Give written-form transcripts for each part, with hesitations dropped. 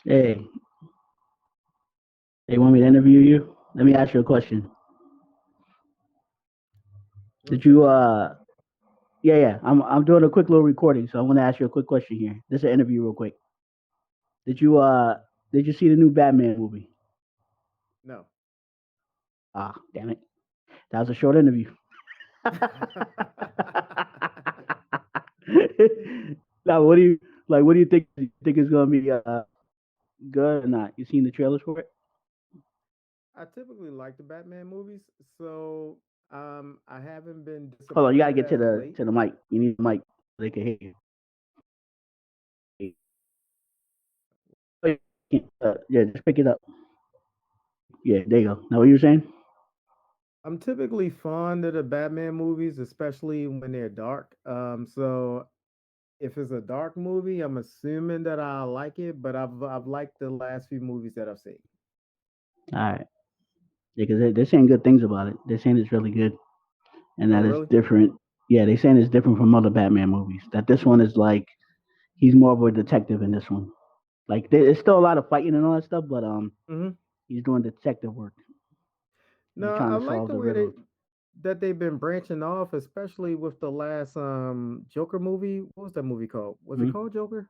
Hey, they want me to interview you? Let me ask you a question. Sure, Did sure. you yeah. I'm doing a quick little recording, so I'm gonna ask you a quick question here. This is an interview real quick. Did you uh did you see the new Batman movie? No. Ah, damn it. That was a short interview. Now what do you think? You think it's gonna be good or not? You seen the trailers for it? I typically like the Batman movies, so I haven't been Hold on, you gotta disappointed get as of late. to the mic. You need the mic so they can hear you. Yeah, just pick it up. Yeah, there you go. Now what you were saying? I'm typically fond of the Batman movies, especially when they're dark. So if it's a dark movie, I'm assuming that I like it, but I've liked the last few movies that I've seen. All right. Yeah, because they're saying good things about it. They're saying it's really good and Oh, that it's really? different. Yeah, they're saying it's different from other Batman movies. That this one is like he's more of a detective in this one. Like there's still a lot of fighting and all that stuff, but Hmm. he's doing detective work. No, He's I trying to like solve the the way riddles. that they've been branching off, especially with the last Joker movie. What was that movie called? Was it Hmm. called Joker?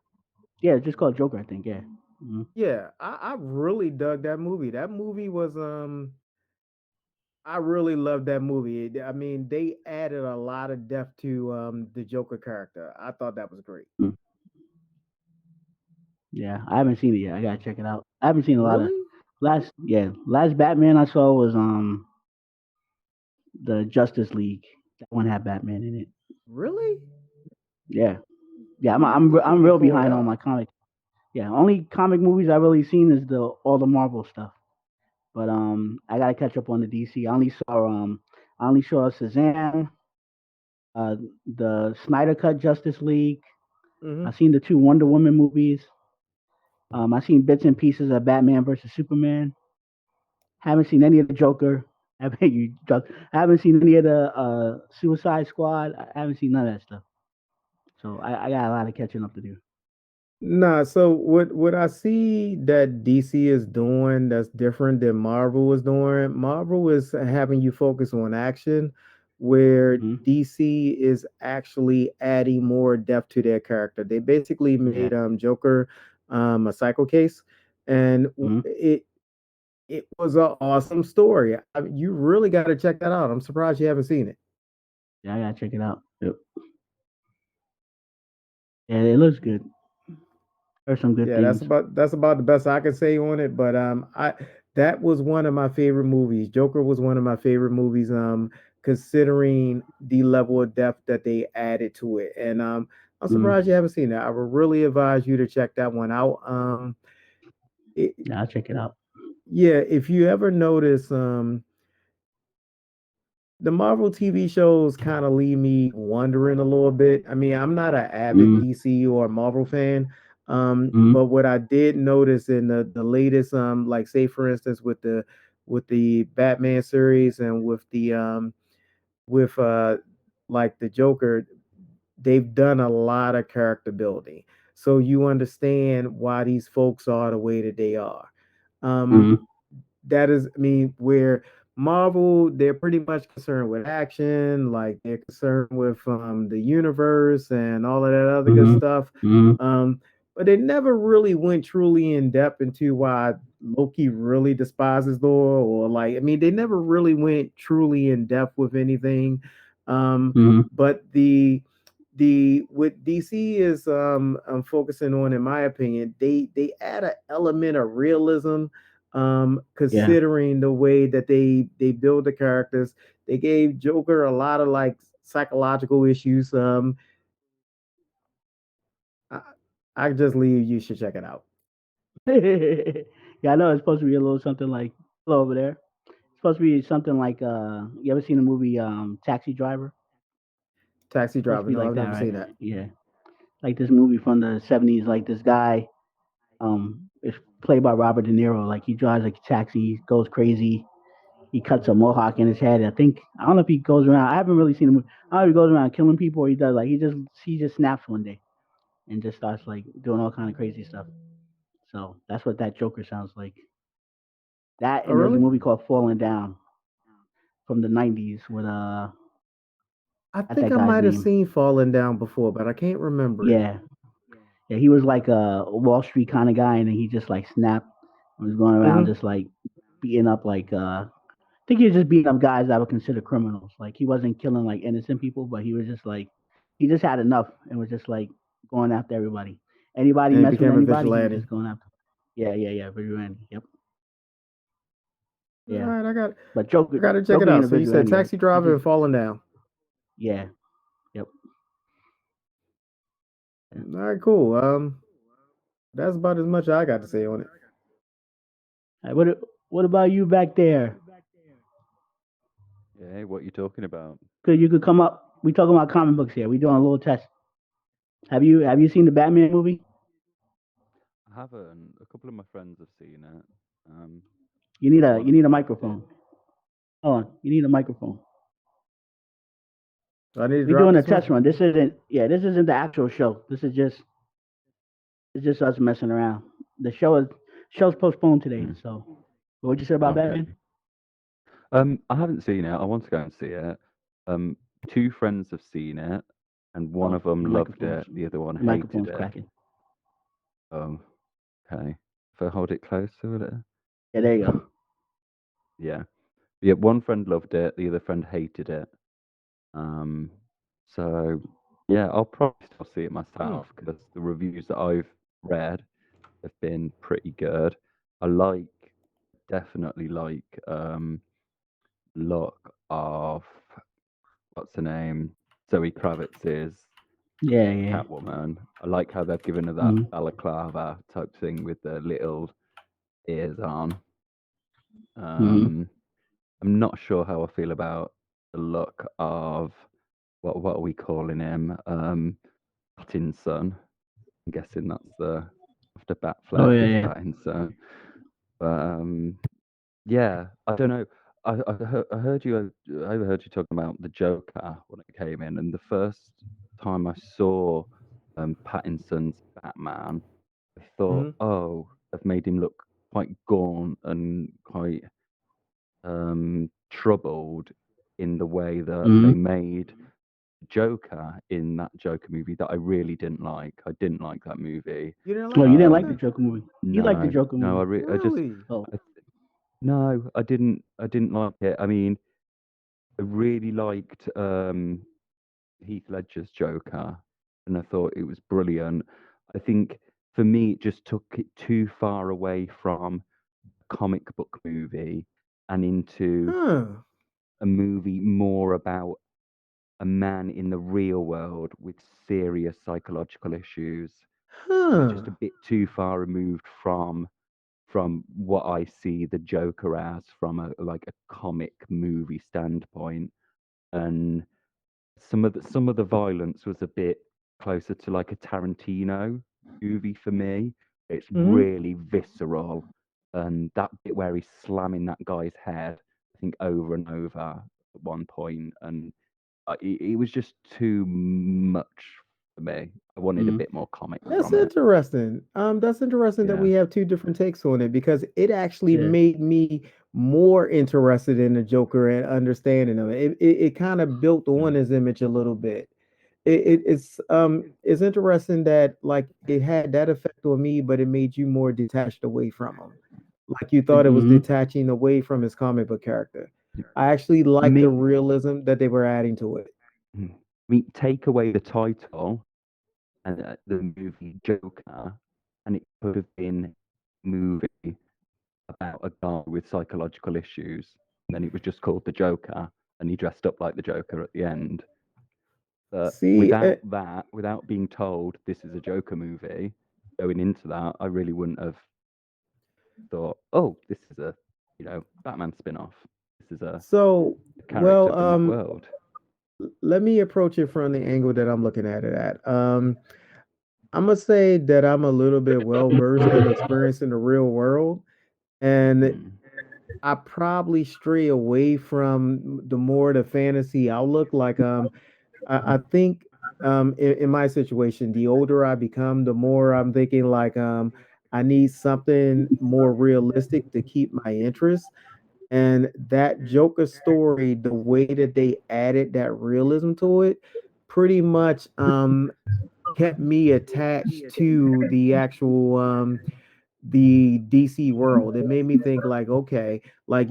Yeah, it's just called Joker, I think. Yeah. Hmm. Yeah, I really dug that movie. That movie was I really loved that movie. I mean, they added a lot of depth to the Joker character. I thought that was great. Yeah, I haven't seen it yet. I gotta check it out. I haven't seen a lot of Really? last Batman I saw was the Justice League. That one had Batman in it. Really? Yeah, yeah. Oh, I'm gonna have to I'm look real forward to behind on that. my comic. Yeah, only comic movies I really seen is the all the Marvel stuff. But I gotta catch up on the DC. I only saw Shazam, the Snyder Cut Justice League. I Hmm. seen the two Wonder Woman movies. I seen bits and pieces of Batman versus Superman. Haven't seen any of the Joker. I haven't seen any of the Suicide Squad. I haven't seen none of that stuff. So I got a lot of catching up to do. Nah, so what I see that DC is doing that's different than Marvel is doing. Marvel is having you focus on action, where Hmm. DC is actually adding more depth to their character. They basically Yeah. made Joker a psycho case, and Hmm. it was an awesome story. You really got to check that out. I'm surprised you haven't seen it. Yeah, I gotta check it out. Yep. Yeah, it looks good. Heard some good Yeah, things. that's about the best I can say on it. But I that was one of my favorite movies. Joker was one of my favorite movies. Considering the level of depth that they added to it, and I'm Mm. surprised you haven't seen it. I would really advise you to check that one out. It, Yeah, I'll check it out. yeah, if you ever notice, the Marvel TV shows kind of leave me wondering a little bit. I mean, I'm not an avid Mm. DC or Marvel fan, Mm. but what I did notice in the latest, like say for instance with the Batman series and with like the Joker, they've done a lot of character building, so you understand why these folks are the way that they are. Um, Mm. that is, I mean, where Marvel, they're pretty much concerned with action, like they're concerned with the universe and all of that other good Mm. stuff. Mm. Um, but they never really went truly in depth into why Loki really despises Thor, or like, I mean, they never really went truly in depth with anything. Mm. But the what DC is focusing on, in my opinion, they add an element of realism, Yeah. considering the way that they build the characters. They gave Joker a lot of like psychological issues. I, I just leave. You should check it out. Yeah, I know it's supposed to be a little something like hello over there. It's supposed to be something like you ever seen the movie Taxi Driver? Taxi Supposed to Driver. be No, like I've that, never right? seen that. Yeah. Like this movie from the 70s, like this guy is played by Robert De Niro. Like he drives like a taxi, goes crazy. He cuts a mohawk in his head. I don't know if he goes around. I haven't really seen him. I don't know if he goes around killing people or he does like he just snaps one day and just starts like doing all kind of crazy stuff. So that's what that Joker sounds like. That Oh, and there's a really? movie called Falling Down from the '90s with I what's think that I guy's might have name? seen Falling Down before, but I can't remember it. Yeah, yeah. He was like a Wall Street kind of guy, and then he just like snapped and was going around Hmm. just like beating up like I think he was just beating up guys that were considered criminals. Like he wasn't killing like innocent people, but he was just like he just had enough and was just like going after everybody. Anybody And he mess with became a anybody, he was vigilante. just going after. Yeah, yeah, yeah. Vigilante. Yep. All Yeah. right, But I gotta check it Joker ain't out. a So you said vigilante. Taxi He Driver just and Falling Down. yeah. Yep. Yeah. All right, cool. That's about as much I got to say on it. All right, what about you back there? Yeah, what you talking about? Could you could come up? We talking about comic books here. We doing a little test. Have you seen the Batman movie? I haven't. A couple of my friends have seen it. Um, You one of need a them liked it. microphone. Hold on. You need a microphone. So I need to We drop doing a this one. test run. This isn't the actual show. This is just it's just us messing around. The show's postponed today. Hmm. So what would you say about Okay. Batman? I haven't seen it. I want to go and see it. Um, two friends have seen it, and one Oh, of them your loved microphone's it. The other one your hated microphone's it. cracking. Um, okay. If I hold it close to it, Yeah, there you go. yeah, yeah. One friend loved it. The other friend hated it. Um, so yeah, I'll probably still see it Hmm. myself because the reviews that I've read have been pretty good. I like definitely like look of what's her name? Zoe Kravitz's Yeah, yeah. Catwoman. I like how they've given her that Mm-hmm. balaclava type thing with the little ears on. Mm-hmm. Um, I'm not sure how I feel about the look of what are we calling him? Pattinson. I'm guessing that's the after Oh Batfleck yeah, is yeah. Pattinson. But yeah, I don't know. I heard you. I heard you talking about the Joker when it came in, and the first time I saw Pattinson's Batman, I thought, Hmm. oh, they've made him look quite gaunt and quite troubled in the way that they Mm-hmm. made Joker in that Joker movie that I really didn't like. I didn't like that movie. You didn't Oh, like the you didn't like the Joker? Joker movie? You liked the No, Joker no, movie? Really? Oh, I no, I didn't. I didn't like it. I mean, I really liked Heath Ledger's Joker, and I thought it was brilliant. I think for me, it just took it too far away from a comic book movie and into Huh. a movie more about a man in the real world with serious psychological issues. It was just Huh. a bit too far removed from what I see the Joker as from a like a comic movie standpoint. And some of the violence was a bit closer to like a Tarantino movie for me. It's Hmm. really visceral, and that bit where he's slamming that guy's head, I think over and over at one point, and it was just too much for me. I wanted a mm-hmm. bit more comic That's from it. interesting. That's interesting that Yeah. we have two different takes on it because it actually Yeah. made me more interested in the Joker and understanding of it. It kind of built on Mm. his image a little bit. It's interesting that like it had that effect on me, but it made you more detached away from him. Like you thought it was Mm-hmm. detaching away from his comic book character. I actually For like the me, realism that they were adding to it. I mean, take away the title and the movie Joker, and it could have been a movie about a guy with psychological issues. And then it was just called the Joker, and he dressed up like the Joker at the end. But See, without that, without being told this is a Joker movie, going into that, I really wouldn't have thought, oh, this is a Batman spin-off. This is so a character well, from that world. let me approach it from the angle that I'm looking at it at. I'm gonna say that I'm a little bit well versed in experiencing the real world, and Mm, I probably stray away from the fantasy outlook. Like I think in my situation, the older I become, the more I'm thinking like I need something more realistic to keep my interest. And that Joker story, the way that they added that realism to it, pretty much kept me attached to the actual the DC world. It made me think like, okay, like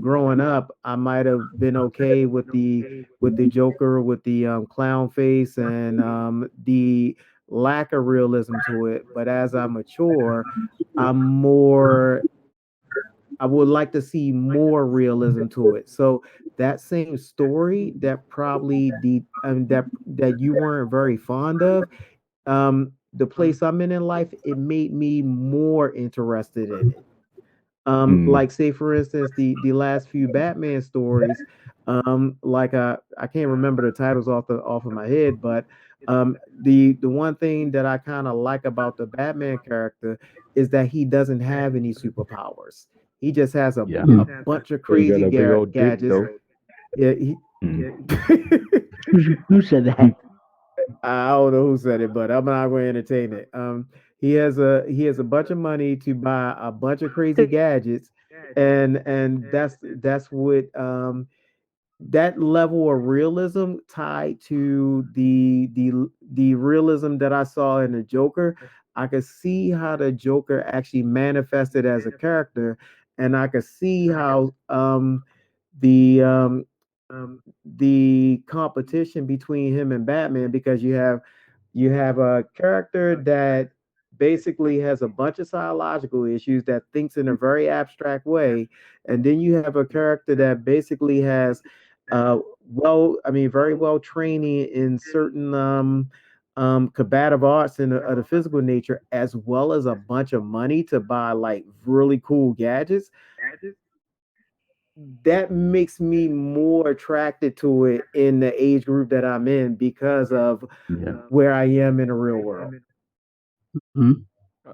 growing up, I might have been okay with the Joker with the clown face and the lack of realism to it. But as I mature, I'm more I would like to see more realism to it. So that same story that probably that you weren't very fond of, the place I'm in life, it made me more interested in it. Mm, Like say for instance, the last few Batman stories, like I can't remember the titles off of my head, but the one thing that I kind of like about the Batman character is that he doesn't have any superpowers. He just has yeah. a bunch of But he got crazy a big old dick gadgets. though. Yeah, he, Mm, Who said that? I don't know who said it, but I'm not going to entertain it. He has a bunch of money to buy a bunch of crazy gadgets, and that's what that level of realism tied to the realism that I saw in the Joker. I could see how the Joker actually manifested as a character, and I could see how the the competition between him and Batman because you have a character that basically has a bunch of psychological issues that thinks in a very abstract way, and then you have a character that basically has I mean very well training in certain combative arts and of the physical nature as well as a bunch of money to buy like really cool gadgets. That makes me more attracted to it in the age group that I'm in because of yeah. where I am in the real world. Hmm?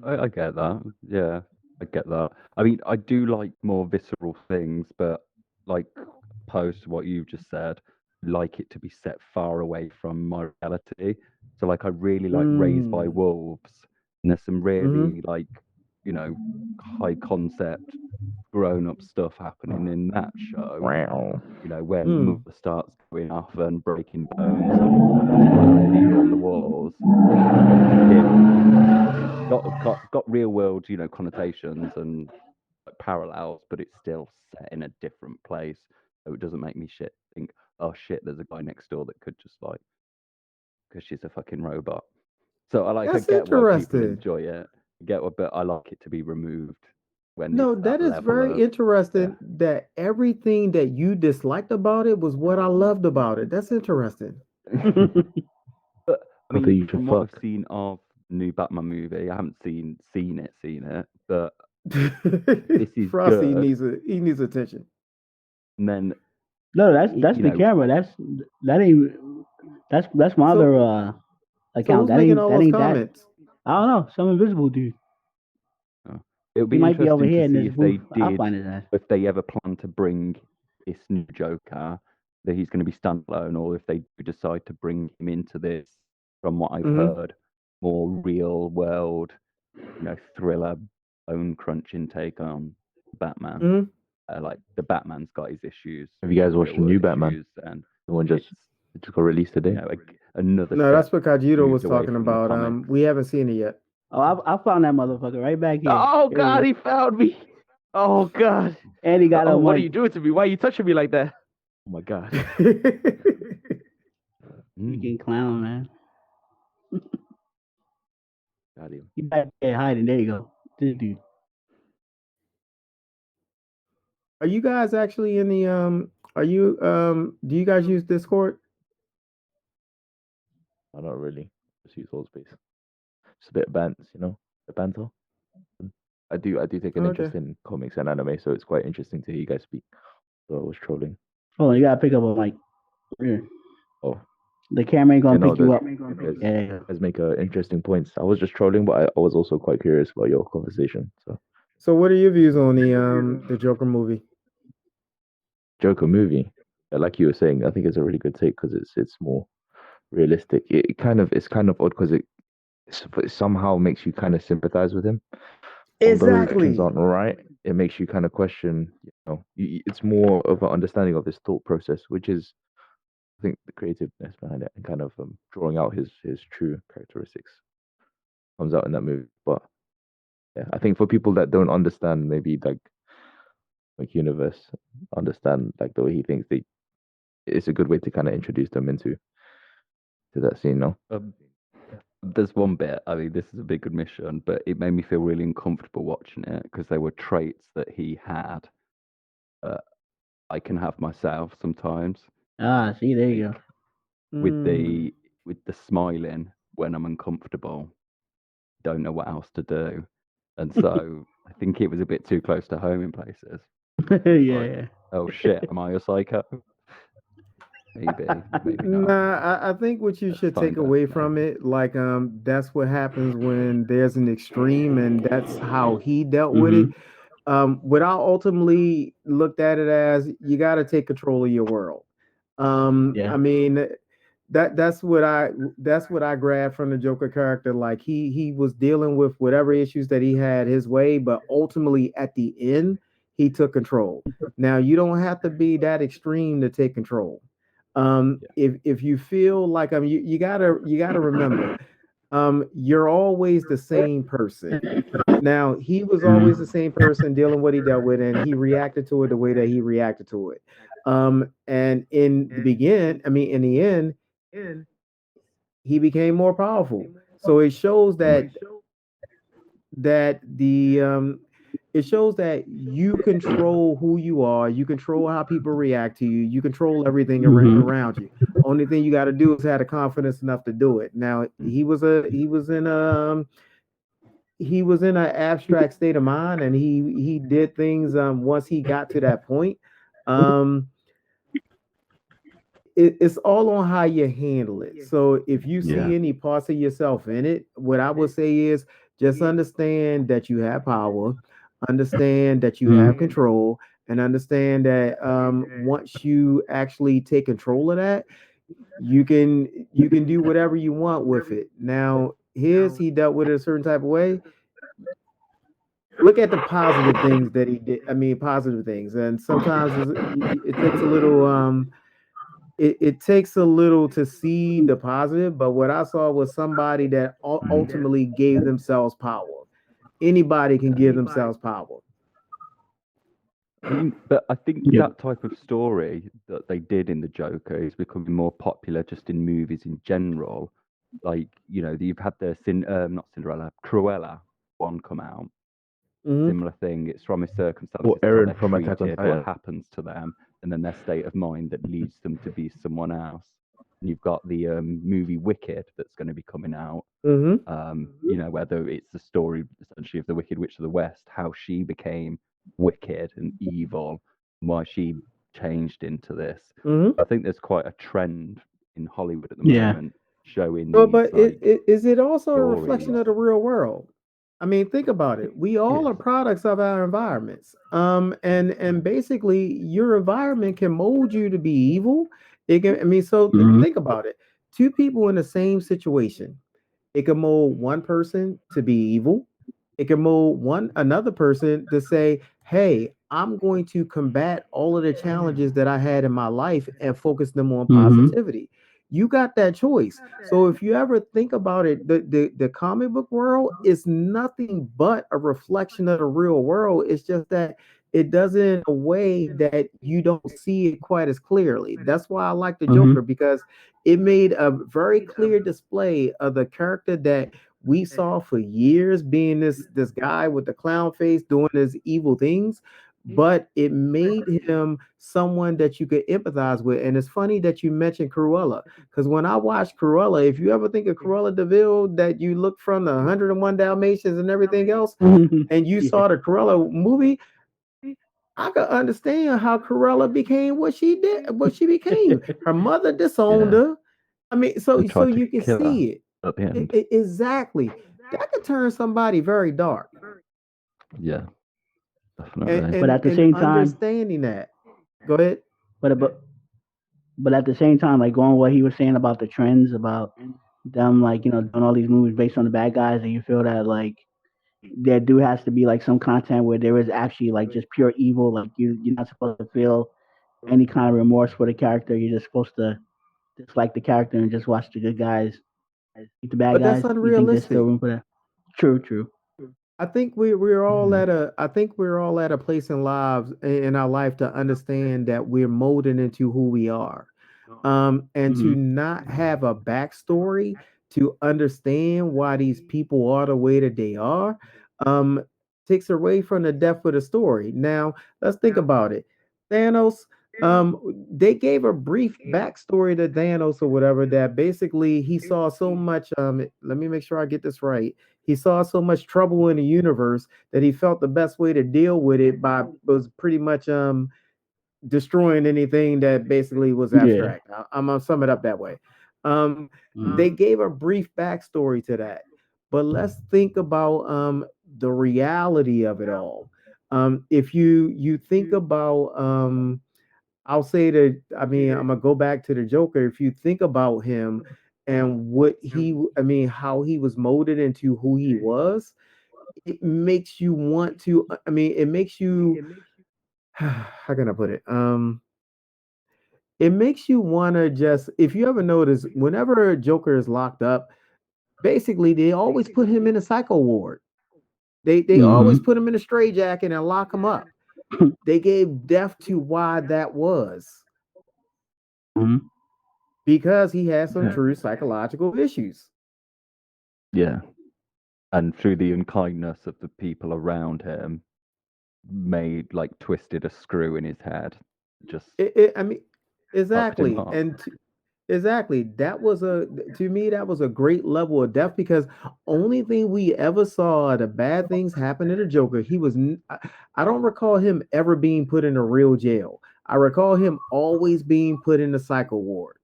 I get that. Yeah, I get that. I mean, I do like more visceral things, but like post what you've just said, like it to be set far away from my reality. So like I really like Raised by Mm. Wolves, and there's some Mm-hmm. really like, you know, high concept grown up stuff happening in that show. Wow. You know, when the Mm. mother starts going off and breaking bones and there's violent people on the walls, but it's still got real world, you know, connotations and like, parallels, but it's still set in a different place. So it doesn't make me think, oh shit, there's a guy next door that could just like, because she's a fucking robot. So I That's get why people interesting. enjoy it. I get what, but I like it to be removed when No, it's that that is level very of yeah. interesting that everything that you disliked about it was what I loved about it. That's interesting. But I I thought mean, you should from what I've fuck. seen of the new Batman movie, I haven't seen it, but this is Frosty good. he needs attention. And then No, that's you the know, camera. That ain't that's my So other so account. who's making all That those ain't that. comments? I don't know. Some invisible dude. it would He be might be over interesting to here in see this if booth. they I'll did, find his ass. if they ever plan to bring this new Joker, that he's going to be standalone, or if they do decide to bring him into this, from what I've Mm-hmm. heard, more real world, you know, thriller, bone crunching take on Batman. Mm-hmm. Like the Batman's got his issues, Have you guys real watched the world new Batman? issues, and The one it's just got released you today. know another No, that's step what Kajito moved was away talking from the about. comics. We haven't seen it yet. Oh, I found that motherfucker right back here. Oh Here he God, is. he found me. Oh God. And he got Oh, a what are one. you doing to me? Why are you touching me like that? Oh my God. Mm, Freaking clown, man. Got him. He back there hiding. There you go. This dude. Are you guys actually in the are you do you guys use Discord? I don't really just use whole space. Just a bit of bants, you know, the banter. I do take an Okay. interest in comics and anime, so it's quite interesting to hear you guys speak. So I was trolling. Hold on, you gotta pick up a mic. Here. Oh, The camera ain't yeah, gonna no, pick you up. you guys Yeah, there you go. guys make interesting points. I was just trolling, but I was also quite curious about your conversation. So So what are your views on the Joker movie? Joker movie, like you were saying, I think it's a really good take because it's more realistic. It's kind of odd because it somehow makes you kind of sympathize with him. although his actions Exactly. aren't right, it makes you kind of question. It's more of an understanding of his thought process, which is, I think, the creativeness behind it and kind of drawing out his true characteristics comes out in that movie. But yeah, I think for people that don't understand, maybe like universe, understand like the way he thinks, it's a good way to kind of introduce them into that scene. No. There's one bit, I mean, this is a big admission, but it made me feel really uncomfortable watching it because there were traits that he had that I can have myself sometimes. See, there you Like go. with Mm. the smiling when I'm uncomfortable, don't know what else to do. And so I think it was a bit too close to home in places. Like, Yeah. oh shit, am I a psycho? Maybe not. Nah, I think what you Let's should take find out. away Maybe. from it, like, that's what happens when there's an extreme, and that's how he dealt with Mm-hmm. it. What I ultimately looked at it as, you got to take control of your world. Yeah. I mean, that's what I grabbed from the Joker character. Like, he was dealing with whatever issues that he had his way, but ultimately at the end, he took control. Now, you don't have to be that extreme to take control. Yeah. If you feel like, you gotta remember, you're always the same person. Now, he was always the Mm-hmm. same person dealing what he dealt with, and he reacted to it the way that he reacted to it. And in the end, he became more powerful. So it shows Mm. that the it shows that you control who you are, you control how people react to you, you control everything Mm-hmm. around you. Only thing you got to do is have the confidence enough to do it. Now, Mm. he was in an abstract state of mind, and he did things, once he got to that point. um it's all on how you handle it. So if you Yeah. see any parts of yourself in it, what I would say is, just understand that you have power, understand that you have Mm-hmm. control, and understand that, once you actually take control of that, you can do whatever you want with it. Now, his he dealt with it a certain type of way. Look at the positive things that he did. I mean, positive things, and sometimes it takes a little, it takes a little to see the positive, but what I saw was somebody that Mm. ultimately gave themselves power. Anybody can Yeah. give themselves power. I mean, but I think Yep. that type of story that they did in the Joker is becoming more popular just in movies in general. Like, you've had the not Cinderella, Cruella one come out. Hmm. Similar thing. It's from his Or circumstances to how Aaron they're from Attack on treated, what Titan. happens to them, and then their state of mind that leads them to be someone else. And you've got the movie Wicked that's going to be coming out. Hmm. Whether it's the story essentially of the Wicked Witch of the West, how she became wicked and evil, and why she changed into this. Hmm. I think there's quite a trend in Hollywood at the Yeah. moment showing Well, these but like is it also a reflection stories. of the real world? I mean, think about it. We It all is. are products of our environments. And basically, your environment can mold you to be evil. It can. I mean, so Mm-hmm. think about it. Two people in the same situation. It can mold one person to be evil. It can mold one another person to say, "Hey, I'm going to combat all of the challenges that I had in my life and focus them on Mm-hmm. positivity." You got that choice. So if you ever think about it, the comic book world is nothing but a reflection of the real world. It's just that it does it in a way that you don't see it quite as clearly. That's why I like the Mm-hmm. Joker, because it made a very clear display of the character that we saw for years, being this guy with the clown face doing his evil things, but it made him someone that you could empathize with. And it's funny that you mentioned Cruella, because when I watched Cruella, if you ever think of Cruella Deville, that you look from the 101 Dalmatians and everything else, and you Yeah. saw the Cruella movie, I could understand how Cruella became what she did, what she became. Her mother disowned Yeah. her. I mean, so And tried to you can kill her see it. at the end. Exactly. That could turn somebody very dark. Yeah, And definitely. But and at the and same time, understanding that. Go ahead. but but at the same time, like going what he was saying about the trends, about them like doing all these movies based on the bad guys, and you feel that like there do has to be like some content where there is actually like just pure evil. Like you're not supposed to feel any kind of remorse for the character. You're just supposed to dislike the character and just watch the good guys beat the bad But that's guys. You think there's still unrealistic. room for that? True, true. I think we're all Mm. at a I think we're all at a place in our life to understand that we're molded into who we are. And to Hmm. not have a backstory to understand why these people are the way that they are, um, takes away from the depth of the story. Now, let's think about it. Thanos, um, they gave a brief backstory to Thanos or whatever that basically he saw so much. Let me make sure I get this right. He saw so much trouble in the universe that he felt the best way to deal with it by was pretty much destroying anything that basically was Yeah. abstract. I'm gonna sum it up that way. Um, they Hmm. gave a brief backstory to that, but let's think about the reality of it all. If you think about I'll say that I mean I'm gonna go back to the Joker. If you think about him and I mean how he was molded into who he was, it makes you want to. I mean, it makes you. How can I put it? It makes you want to just, if you ever notice, whenever a Joker is locked up, basically they always put him in a psycho ward. They always Hmm. put him in a straitjacket and lock him up. They gave depth to why that was Hmm. because he had some Yeah. true psychological issues. Yeah. And through the unkindness of the people around him, made like twisted a screw in his head, just I mean, fucked him exactly, up. and exactly. That was a to me that was a great level of depth because only thing we ever saw the bad things happen to the Joker. I don't recall him ever being put in a real jail. I recall him always being put in the psycho ward.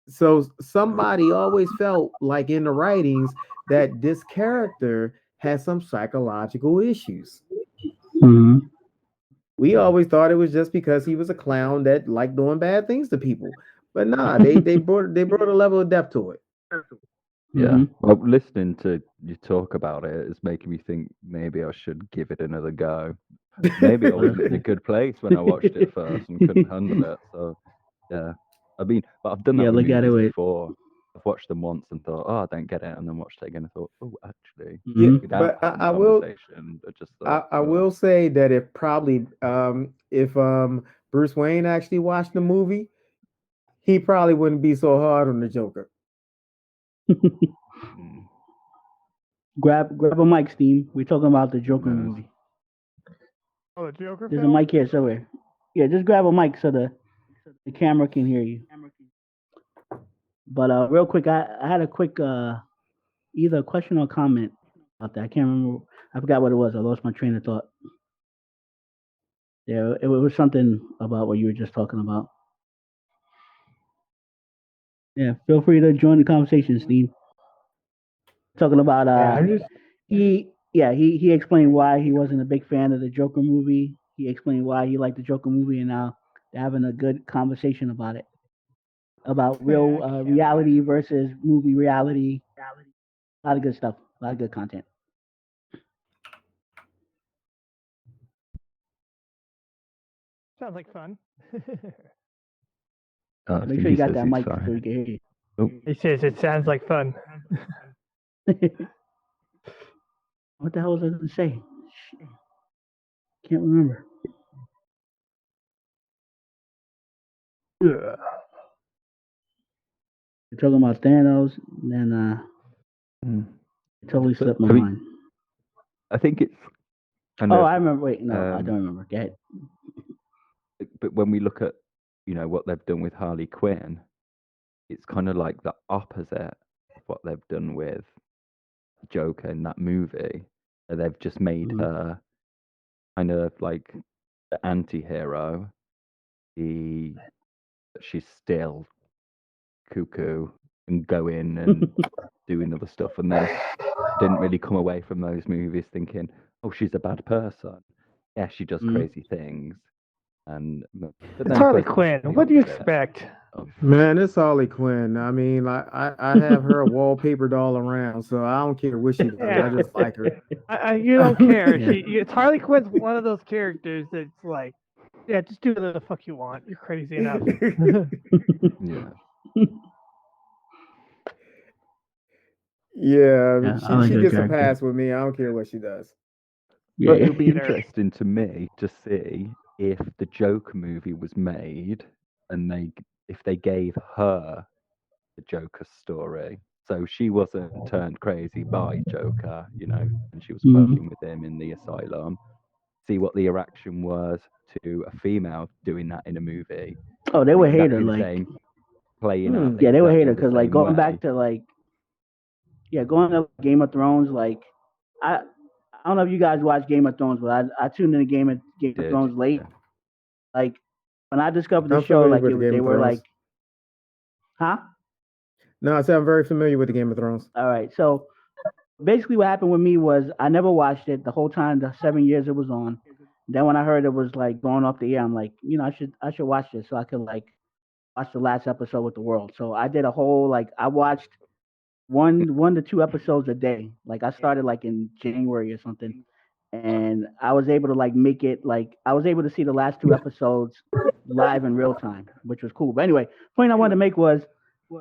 So somebody always felt like in the writings that this character has some psychological issues. Hmm. We always thought it was just because he was a clown that liked doing bad things to people. But nah, they brought a level of depth to it. Yeah. Hmm. Well, listening to you talk about it is making me think maybe I should give it another go. Maybe I wasn't in a good place when I watched it first and couldn't handle it. So yeah, I mean, but I've done Yeah, that with look at it movies with. before. I've watched them once and thought, oh, I don't get it, and then watched it again and thought, oh, actually, Yeah, Hmm. without but having a conversation, I just thought, I oh, will say that if Bruce Wayne actually watched the movie, he probably wouldn't be so hard on the Joker. mm, Grab a mic, Steam. We're talking about the who Joker knows? movie. Oh, the Joker There's a film? mic here somewhere. Yeah, just grab a mic so the camera can hear you. But real quick, I had a quick either a question or comment about that. I can't remember. I forgot what it was. I lost my train of thought. Yeah, it was something about what you were just talking about. Yeah, feel free to join the conversation, Steve. Talking about Yeah, I'm just he explained why he wasn't a big fan of the Joker movie. He explained why he liked the Joker movie, and now they're having a good conversation about it, about yeah, real I can't lie. reality versus movie reality. A lot of good stuff, a lot of good content. Sounds like fun. Oh, I Make think sure he you got says that he's mic so we fine. can hear Oh, He says it sounds like fun. you. What the hell was I going to say? Can't remember. Yeah. We're talking about Thanos, and then mm. it totally But slipped my I mean, mind. I think it's kind Oh, of, I remember. Wait, no, I don't um, remember. Go ahead. but when we look at, what they've done with Harley Quinn, it's kind of like the opposite of what they've done with Joker in that movie. They've just made Mhm. her kind of like the anti-hero. The She's still cuckoo and going and doing other stuff, and then didn't really come away from those movies thinking, oh, she's a bad person. Yeah, she does Mhm. crazy things, And but It's then Harley supposedly Quinn. she's What do you the opposite expect? of- Man, it's Harley Quinn. I mean, I have her wallpapered all around, so I don't care what she does. Yeah. I just like her. You don't care. Yeah. It's Harley Quinn's one of those characters that's like, yeah, just do whatever the fuck you want. You're crazy enough. Yeah. Yeah, Yeah, I she like she her gets a character. pass with me. I don't care what she does. Yeah, But it'll be Better. interesting to me to see if the Joker movie was made and if they gave her the Joker story. So she wasn't turned crazy by Joker, and she was Mhm. working with him in the asylum. See what the reaction was to a female doing that in a movie. Oh, they would hate Exactly her. the Like, same, playing out yeah, they would hate exactly her the because, like, same going way. back to going to Game of Thrones. Like, I I don't know if you guys watch Game of Thrones, but I tuned in to Game of Did Thrones late. yeah. Like, when I discovered the I'm show, familiar like with the Game they of were Thrones. like, huh? No, I said I'm very familiar with the Game of Thrones. All right. So basically, what happened with me was I never watched it the whole time, the 7 years it was on. Then when I heard it was like going off the air, I'm like, I should watch this so I could like watch the last episode with the world. So I did a whole I watched one to two episodes a day. Like I started like in January or something, and I was able to like make it like I was able to see the last two episodes live in real time, which was cool. But anyway, point I wanted to make was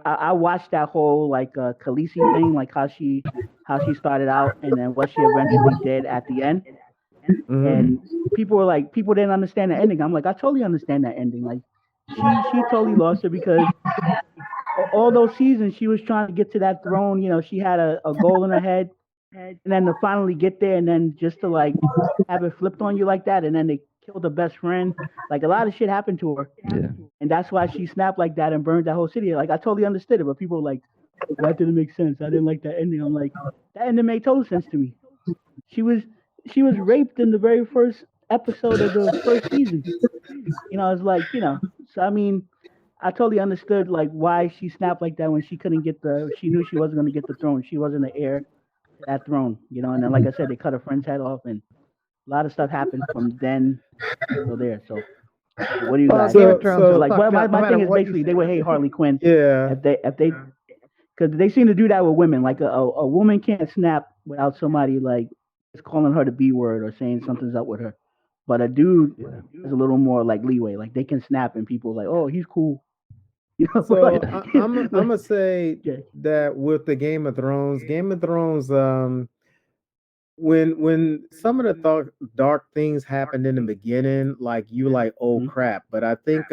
I watched that whole like Khaleesi thing, like how she started out and then what she eventually did at the end. Mm-hmm. And people were like, people didn't understand the ending. I'm like, I totally understand that ending. Like, she totally lost it because all those seasons she was trying to get to that throne. She had a goal in her head, and then to finally get there, and then just to like have it flipped on you like that, and then they killed her best friend. Like a lot of shit happened to her, Yeah. and that's why she snapped like that and burned that whole city. Like I totally understood it, but people were like, that didn't make sense. I didn't like that ending. I'm like, that ending made total sense to me. She was she was raped in the very first episode of the first season. It's like, so I mean, I totally understood like why she snapped like that when she knew she wasn't gonna get the throne. She wasn't the heir to that throne. And then like I said, they cut her friend's head off and a lot of stuff happened from then till there. So what do you Well, guys Game of think? Thrones So is like fucked my, up, no my matter thing is what you basically say. they would hate Harley Quinn Yeah. if they because they seem to do that with women. Like a woman can't snap without somebody like just calling her the B word or saying something's up with her. But a dude Yeah. has a little more like leeway. Like they can snap and people like, oh, he's cool. So like, I'm gonna say yeah. that with the Game of Thrones, when some of the dark things happened in the beginning, like you like, oh Mhm. crap. But I think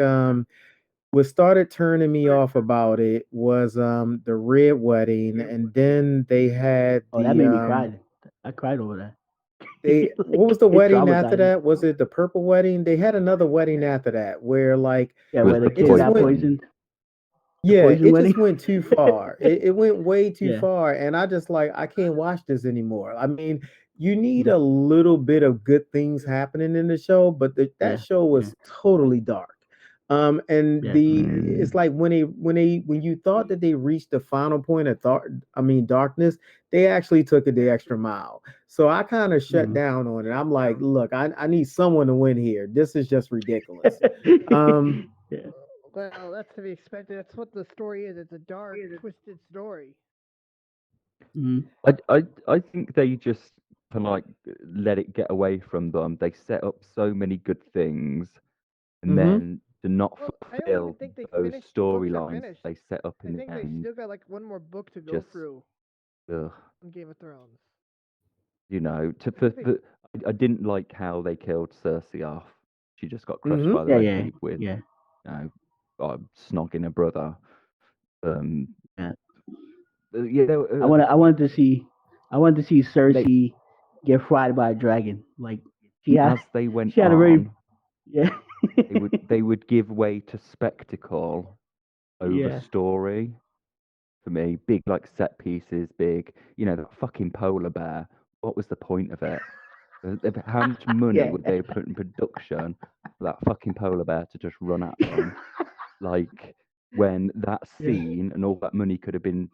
what started turning me off about it was the red wedding, and then they had Oh, that made me cry. I cried over that. what was Like the it wedding after traumatized me. that? Was it the purple wedding? They had another wedding after that where like Yeah, It was where the the it kid just got went poison. poisoned. The yeah, poison it wedding. just went too far. It went way too Yeah. far, and I just like I can't watch this anymore. I mean, you need Mhm. a little bit of good things happening in the show, but that Yeah. show Yeah. was totally dark. And Yeah. it's like when you thought that they reached the final point of darkness, they actually took it the extra mile. So I kind of shut Mhm. down on it. I'm like, look, I need someone to win here. This is just ridiculous. Um, Yeah. Well, that's to be expected. That's what the story is. It's a dark, twisted story. Mhm. I think they just kind of like let it get away from them. They set up so many good things, and mhm. then to not Well, I don't even fulfill think they those finished. The books are storylines finished. they set up I in the think they end, still got like one more book to go just through ugh, on Game of Thrones. I didn't like how they killed Cersei off. She just got crushed Mhm. by the Yeah. Red Yeah. Keep with Yeah. snogging her brother. Um, Yeah. yeah, I wanted to see they Cersei get fried by a dragon. Like she had as they went she had a very on, yeah. they would give way to spectacle over Yeah. story for me. Big like set pieces, big. That fucking polar bear. What was the point of it? How much money Yeah. would they put in production for that fucking polar bear to just run at them? Like when that Yeah. scene and all that money could have been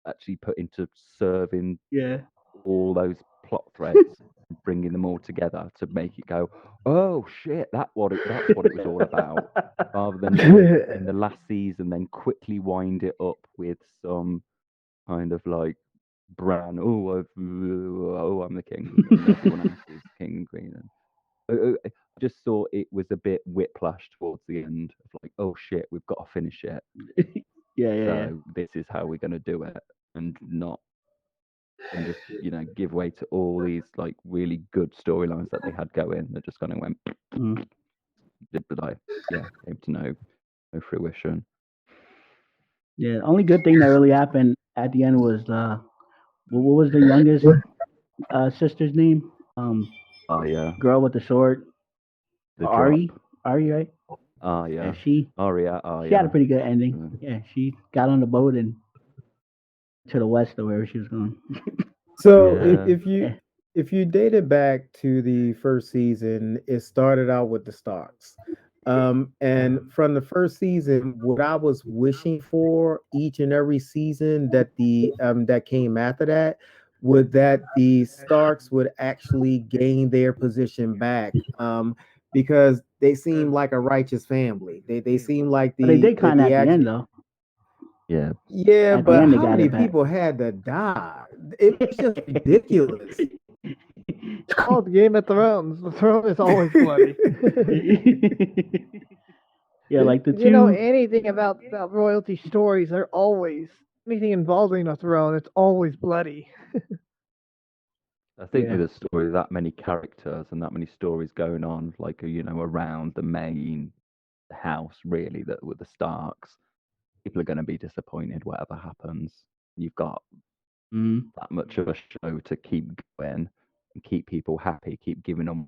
actually put into serving Yeah. all those plot threads, bringing them all together to make it go, oh shit, that's what it was all about, rather than in the last season then quickly wind it up with some kind of like brand. Oh, I'm the king, and everyone else is king and queen. And I just thought it was a bit whiplash towards the end of like, oh shit, we've got to finish it. Yeah. So this is how we're going to do it, and just give way to all these like really good storylines that they had going. That just kind of went, Mm. but came to no fruition. Yeah. The only good thing that really happened at the end was what was the youngest sister's name? Oh yeah, Girl with the sword. the drop. Ari, right? Oh Yeah, yeah, she Aria. Oh she had a yeah. pretty good ending. Yeah, she got on the boat and to the west or wherever she was going. So Yeah. Yeah. if you dated back to the first season, it started out with the Starks. And from the first season, what I was wishing for each and every season that came after that, would that the Starks would actually gain their position back. Because they seem like a righteous family. They seem like But they did kind of the at the act. end though. Yeah. Yeah, At the but end, they how got many it back. people had to die? It was just ridiculous. It's called Game of Thrones. The throne is always bloody. Yeah, like the You know two. anything about royalty stories? They're always anything involving a throne. It's always bloody. I think Yeah. with a story that many characters and that many stories going on, like around the main house, really, that with the Starks, people are going to be disappointed whatever happens. You've got Mm. that much of a show to keep going and keep people happy, keep giving them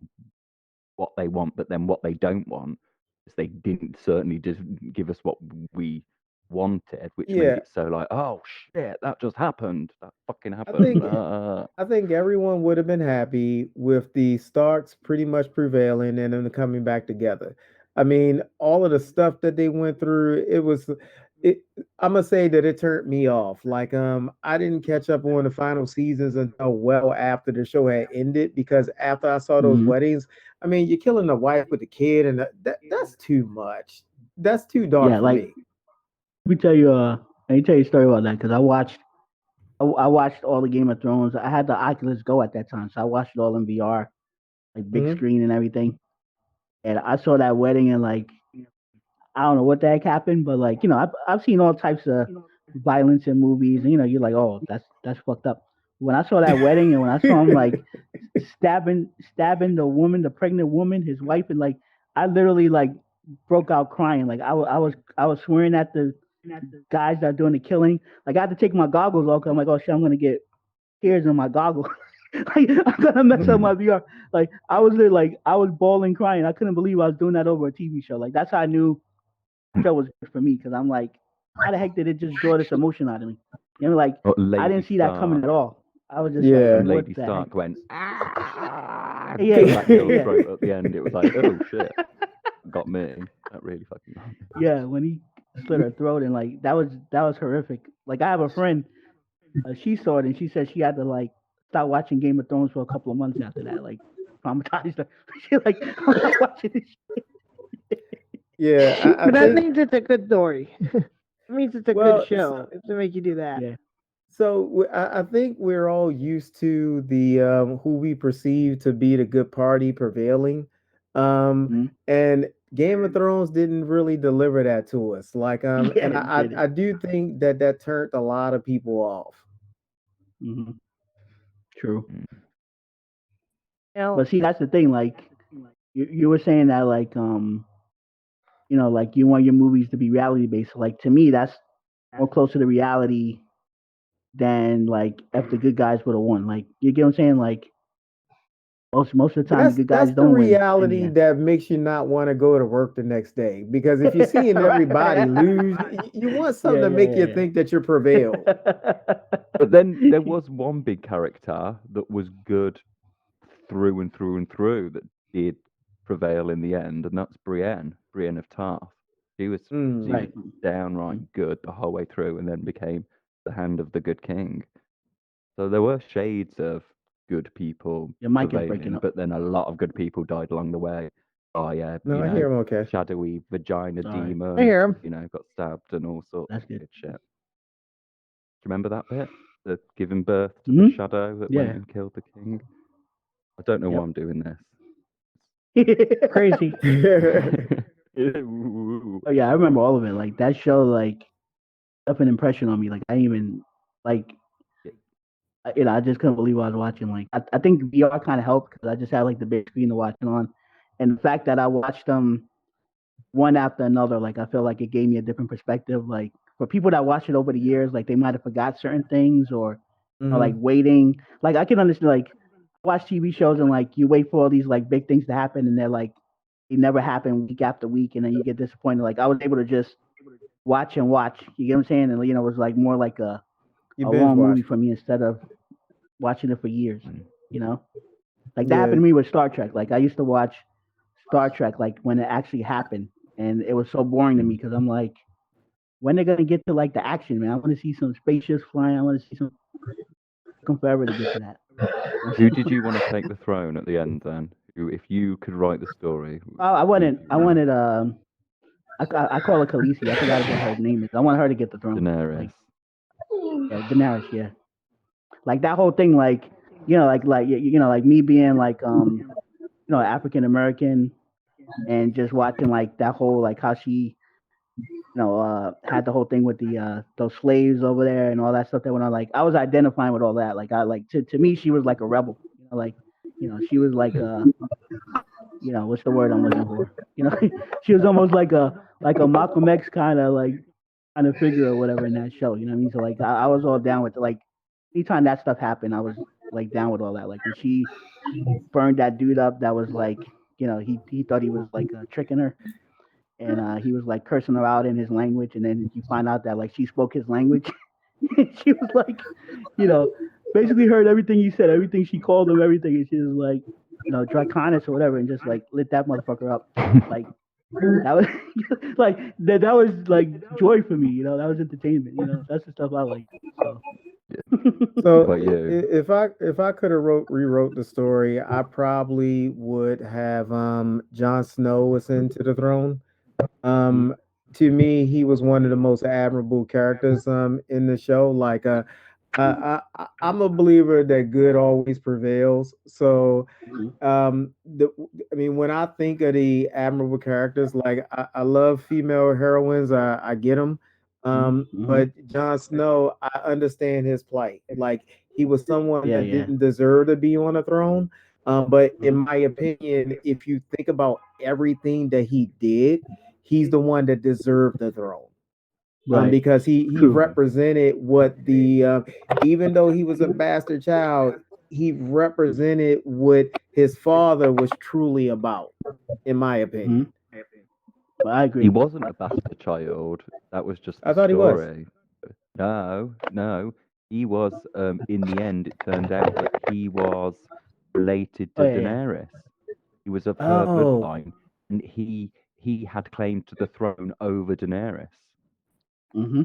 what they want, but then what they don't want is they didn't certainly just give us what we wanted, which made Yeah, it so like, oh shit, that just happened. That fucking I happened. think I think everyone would have been happy with the Starks pretty much prevailing and then coming back together. I mean, all of the stuff that they went through, it I'm gonna say that it turned me off. Like I didn't catch up on the final seasons until well after the show had ended because after I saw those Mm. weddings, I mean, you're killing the wife with the kid and that's too much. That's too dark Yeah, for like me. let me tell you a story about that because I watched all the Game of Thrones. I had the Oculus Go at that time, so I watched it all in VR, like big Hmm. screen and everything. And I saw that wedding and like I don't know what the heck happened, but like I've seen all types of violence in movies, and you're like, oh, that's fucked up. When I saw that wedding and when I saw him like stabbing the woman, the pregnant woman, his wife, and like I literally like broke out crying. Like I was swearing at the guys that are doing the killing. Like I had to take my goggles off. 'Cause I'm like, oh shit, I'm gonna get tears in my goggles. Like I'm gonna mess up my VR. Like I was there, like I was bawling, crying. I couldn't believe I was doing that over a TV show. Like that's how I knew the show was good for me because I'm like, how the heck did it just draw this emotion out of me? Like Or I Lady didn't see that coming Stark. at all. I was just like, Yeah. When what Lady the heck? Stark went, ah, Yeah, cut your yeah, throat at the end, it was like, oh shit, got me. That really fucking got me. yeah. When he slit her throat and like that was horrific. Like I have a friend, she saw it and she said she had to like stop watching Game of Thrones for a couple of months after that. Like traumatized her. She like I'm not watching this Yeah, I But that think. means it's a good story. It means it's a good Well, show if they make you do that. Yeah. so I think we're all used to the who we perceive to be the good party prevailing, Mm-hmm. and Game of Thrones didn't really deliver that to us. Like, Yeah, and it did it. I do think that that turned a lot of people off. Mm-hmm. True. Mm. Now, But see, that's the thing. Like you were saying that like like you want your movies to be reality based. So, like to me, that's more closer to reality than like if the good guys would have won. Like you get what I'm saying? Like most of the time, the good That's guys the don't win in the reality end. that makes you not want to go to work the next day. Because if you're seeing everybody lose, you want something Yeah, to make you yeah, think that you prevailed. But then yeah, there was one big character that was good through and through and through that did prevail in the end, and that's Brienne, Brienne of Tarth. She was she Mm. was right. downright good the whole way through, and then became the hand of the good king. So there were shades of good people Your mic is breaking prevailing, up. but then a lot of good people died along the way. Oh yeah, No, I hear him okay. shadowy vagina Sorry. demon. I hear him. Got stabbed and all sorts That's of good. weird shit. Do you remember that bit? The giving birth to Mhm. the shadow that went Yeah. and killed the king. I don't know why Yep. I'm doing this. Crazy. Ooh. Oh yeah, I remember all of it. Like that show, like left an impression on me. Like I didn't even like, I just couldn't believe what I was watching. Like I think VR kind of helped because I just had like the big screen to watch it on, and the fact that I watched them one after another, like I feel like it gave me a different perspective. Like for people that watch it over the years, like they might have forgot certain things or like waiting. Like I can understand. Like watch TV shows and like you wait for all these like big things to happen, and they're like they never happen week after week, and then you get disappointed. Like I was able to just watch and watch. You get what I'm saying? And it was like more like You a binge long watch. movie for me instead of watching it for years. You know, like that Yeah. happened to me with Star Trek. Like I used to watch Star Trek like when it actually happened, and it was so boring to me because I'm like, when they're gonna get to like the action, man? I want to see some spaceships flying. I want to see some. Come forever to get to that. Who did you want to take the throne at the end then? If you could write the story, I who wanted. do you I want? wanted. I call her Khaleesi. I forgot what her name is. I want her to get the throne. Daenerys. Yeah, Daenerys. Yeah, like that whole thing. Like like me being like African American and just watching like that whole like how she had the whole thing with the those slaves over there and all that stuff that went on. Like I was identifying with all that. Like I like to me she was like a rebel. Like she was like what's the word I'm looking for? She was almost like a Malcolm X kind of figure or whatever in that show. You know what I mean? So like I was all down with it. Like anytime that stuff happened, I was like down with all that. Like when she burned that dude up, that was like he thought he was like tricking her, and he was like cursing her out in his language, and then you find out that like she spoke his language. She was like, you know, basically heard everything he said, everything she called him, everything, and she was like, Draconis or whatever, and just like lit that motherfucker up. Like that was like that was like joy for me. That was entertainment. That's the stuff I like. So. So But you, if I could have rewrote the story, I probably would have Jon Snow ascend to the throne. Um, to me, he was one of the most admirable characters in the show. Like I'm a believer that good always prevails. So I mean, when I think of the admirable characters, like I love female heroines, I get them. But Jon Snow, I understand his plight. Like he was someone that Yeah. didn't deserve to be on a throne. But in my opinion, if you think about everything that he did, he's the one that deserved the throne. Right. Because he True. represented what the even though he was a bastard child, he represented what his father was truly about, in my opinion. But I agree. he wasn't a bastard child. That was just I the thought he was. story. No. He was. In the end, it turned out that he was related to Oh yeah. Daenerys. He was of her Oh, bloodline, and he had claim to the throne over Daenerys. Mm-hmm.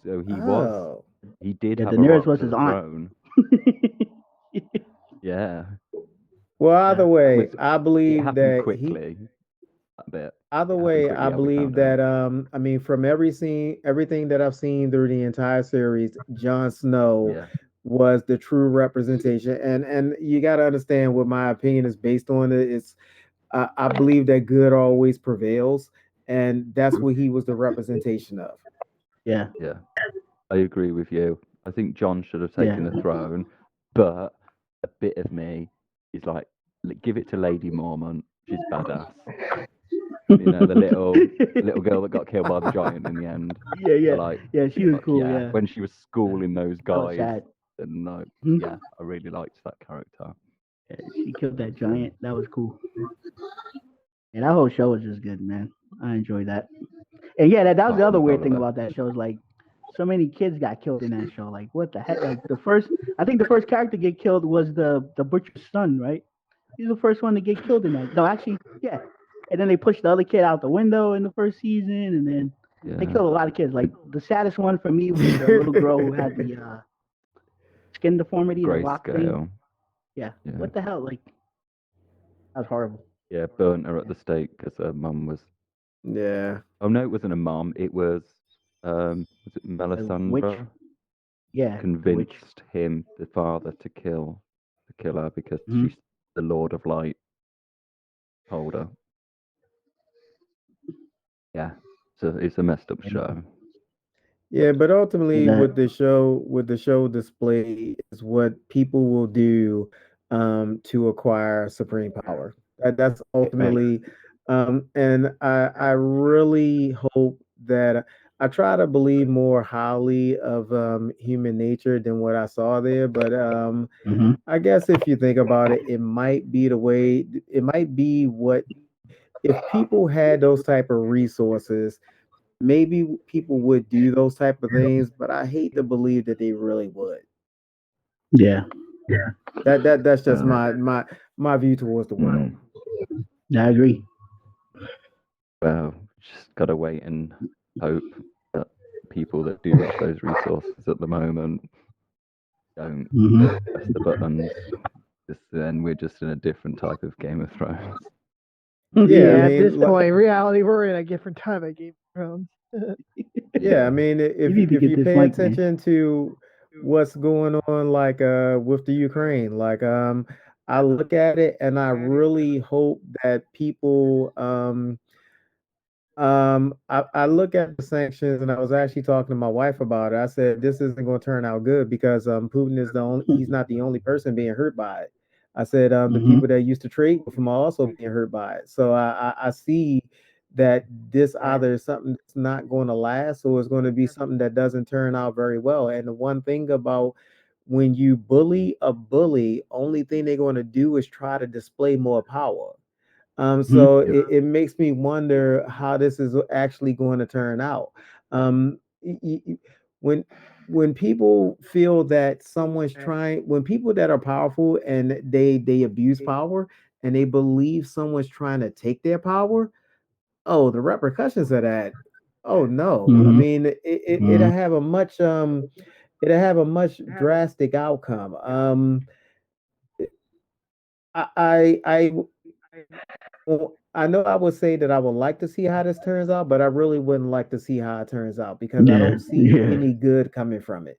So oh. he did Yeah, have a Daenerys right was to his the aunt. throne. Yeah. Well, either Yeah. way, Which I it believe happened that quickly. That bit. either It happened way, I quickly. How we believe found out. that I mean, from everything that I've seen through the entire series, Jon Snow Yeah. was the true representation. And you got to understand what my opinion is based on. It's I believe that good always prevails, and that's what he was the representation of. Yeah. Yeah. I agree with you. I think John should have Yeah. taken the throne, but a bit of me is like, give it to Lady Mormont. She's badass. The little girl that got killed by the giant in the end. Yeah. Like, Yeah, she was fuck cool. yeah. Yeah. When she was schooling those That was guys, sad. and Mhm. yeah, I really liked that character. Yeah, she killed that giant. That was cool. Yeah, that whole show was just good, man. I enjoyed that. And yeah, that was the Apart from other weird thing Oliver. about that show is like so many kids got killed in that show. Like what the heck? Like I think the first character to get killed was the butcher's son, right? He's the first one to get killed in that. No, actually, yeah. And then they pushed the other kid out the window in the first season, and then they Yeah. killed a lot of kids. Like the saddest one for me was the little girl who had the skin deformity, the rock thing. Grayscale. Yeah. Yeah. What the hell? Like, that's horrible. Yeah, burnt her at the stake because her mum was. Yeah. Oh no, it wasn't a mum. It was it A witch. Melisandre Yeah, the witch. convinced him, the father, to kill her because Hmm. she's the Lord of Light told her. Yeah, so it's a messed up And, show. Yeah, but and ultimately, what the show display is what people will do to acquire supreme power. That's right. ultimately, and I really hope that I try to believe more highly of human nature than what I saw there. But Hmm. I guess if you think about it, it might be the way. It might be what if people had those type of resources, maybe people would do those type of things, but I hate to believe that they really would. Yeah. That's just Uh, my view towards the world. mm, Yeah, I agree. well, just gotta wait and hope that people that do have those resources at the moment don't Hmm. press the buttons. Just then we're just in a different type of Game of Thrones. Yeah, I Yeah, Yeah. at this mean, point, reality, we're in a different time of Game of Thrones. yeah, I Yeah. mean, You need to if get you this pay mic, man. attention to what's going on, like with the Ukraine, like I look at it and I really hope that people I look at the sanctions, and I was actually talking to my wife about it. I said this isn't going to turn out good because Putin is the only he's not the only person being hurt by it. I said the Hmm. people that used to trade with him are also being hurt by it. So I see that this either is something that's not going to last, or it's going to be something that doesn't turn out very well. And the one thing about when you bully a bully, only thing they're going to do is try to display more power. Hmm. So it makes me wonder how this is actually going to turn out. When people feel that someone's trying, when people that are powerful and they abuse power and they believe someone's trying to take their power, oh, the repercussions of that. Oh no, I Hmm. mean Hmm. it'll have a much drastic outcome. I Well, I know I would say that I would like to see how this turns out, but I really wouldn't like to see how it turns out because I Yeah. don't see Yeah. any good coming from it.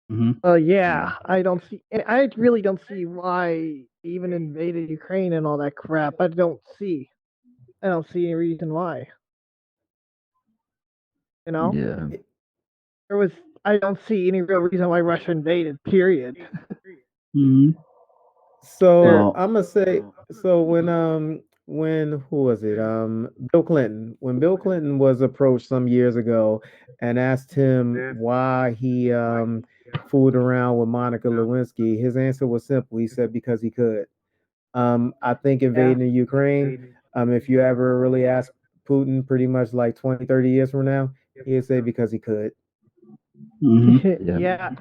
Hmm. Well, yeah, Mm. I don't see, and I really don't see why they even invaded Ukraine and all that crap. I don't see any reason why. You know, Yeah. there was, I don't see any real reason why Russia invaded. Period. Hmm. There, So Well. I'm gonna say so when who was it? Bill Clinton. When Bill Clinton was approached some years ago and asked him why he fooled around with Monica Lewinsky, his answer was simple. He said because he could. I think invading the Ukraine, if you ever really ask Putin pretty much like 20, 30 years from now, he'd say because he could. Hmm. Yeah. yeah,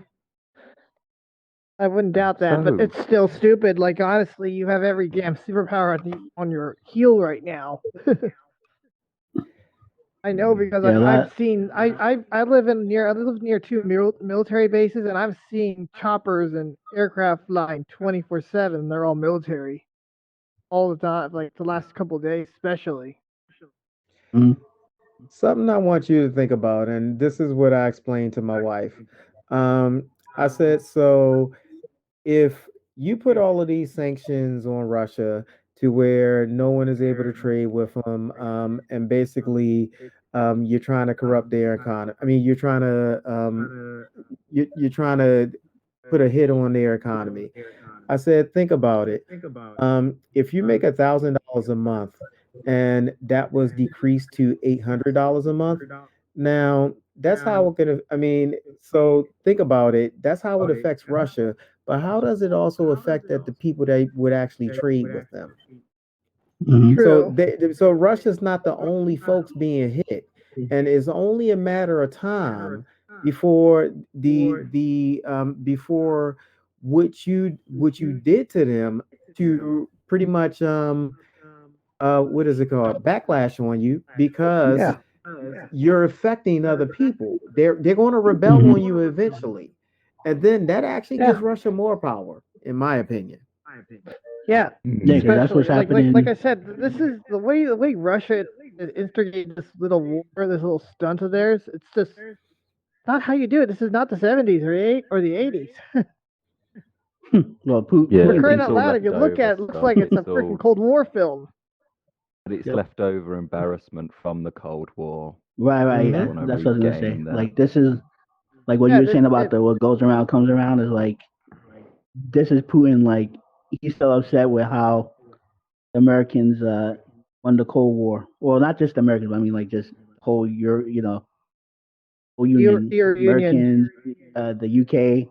I wouldn't doubt that, but So it's still stupid. Like honestly, you have every damn superpower on your heel right now. I know mm, because Yeah. A I've lot. seen I live near two military bases and I've seen choppers and aircraft flying 24/7. They're all military all the time, like the last couple of days especially. Hmm. Something I want you to think about, and this is what I explained to my wife. I said, so if you put all of these sanctions on Russia to where no one is able to trade with them, and basically you're trying to corrupt their economy. I mean, you're trying to put a hit on their economy. I said, think about it. If you make $1,000 a month and that was decreased to $800 a month, now that's how it could. I mean, so think about it. That's how it affects Russia. But how does it also affect that the people that would actually trade with them? Hmm. So True. so Russia's not the only folks being hit, and it's only a matter of time before before what you did to them to pretty much what is it called, backlash on you because Yeah. you're affecting other people. They're going to rebel on Hmm. you eventually, and then that actually Yeah. gives Russia more power. in my opinion. Yeah, Yeah, because that's what's especially happening. like I said, this is the way Russia instigated this little war, this little stunt of theirs. It's just not how you do it. This is not the 70s or the 80s. Well, Yeah, For Putin, crying it's out all loud, if you look leftover at it, it looks stuff. like it's a It's freaking all, Cold War film. but it's Yep. leftover embarrassment from the Cold War. right, They yeah, want to that's what I was gonna say. regain that. Like this is like what you Yeah, were saying about the what goes around comes around is like this is Putin. Like he's so upset with how Americans won the Cold War. Well, not just Americans, but I mean like just whole whole union, Your Union. Americans, the UK.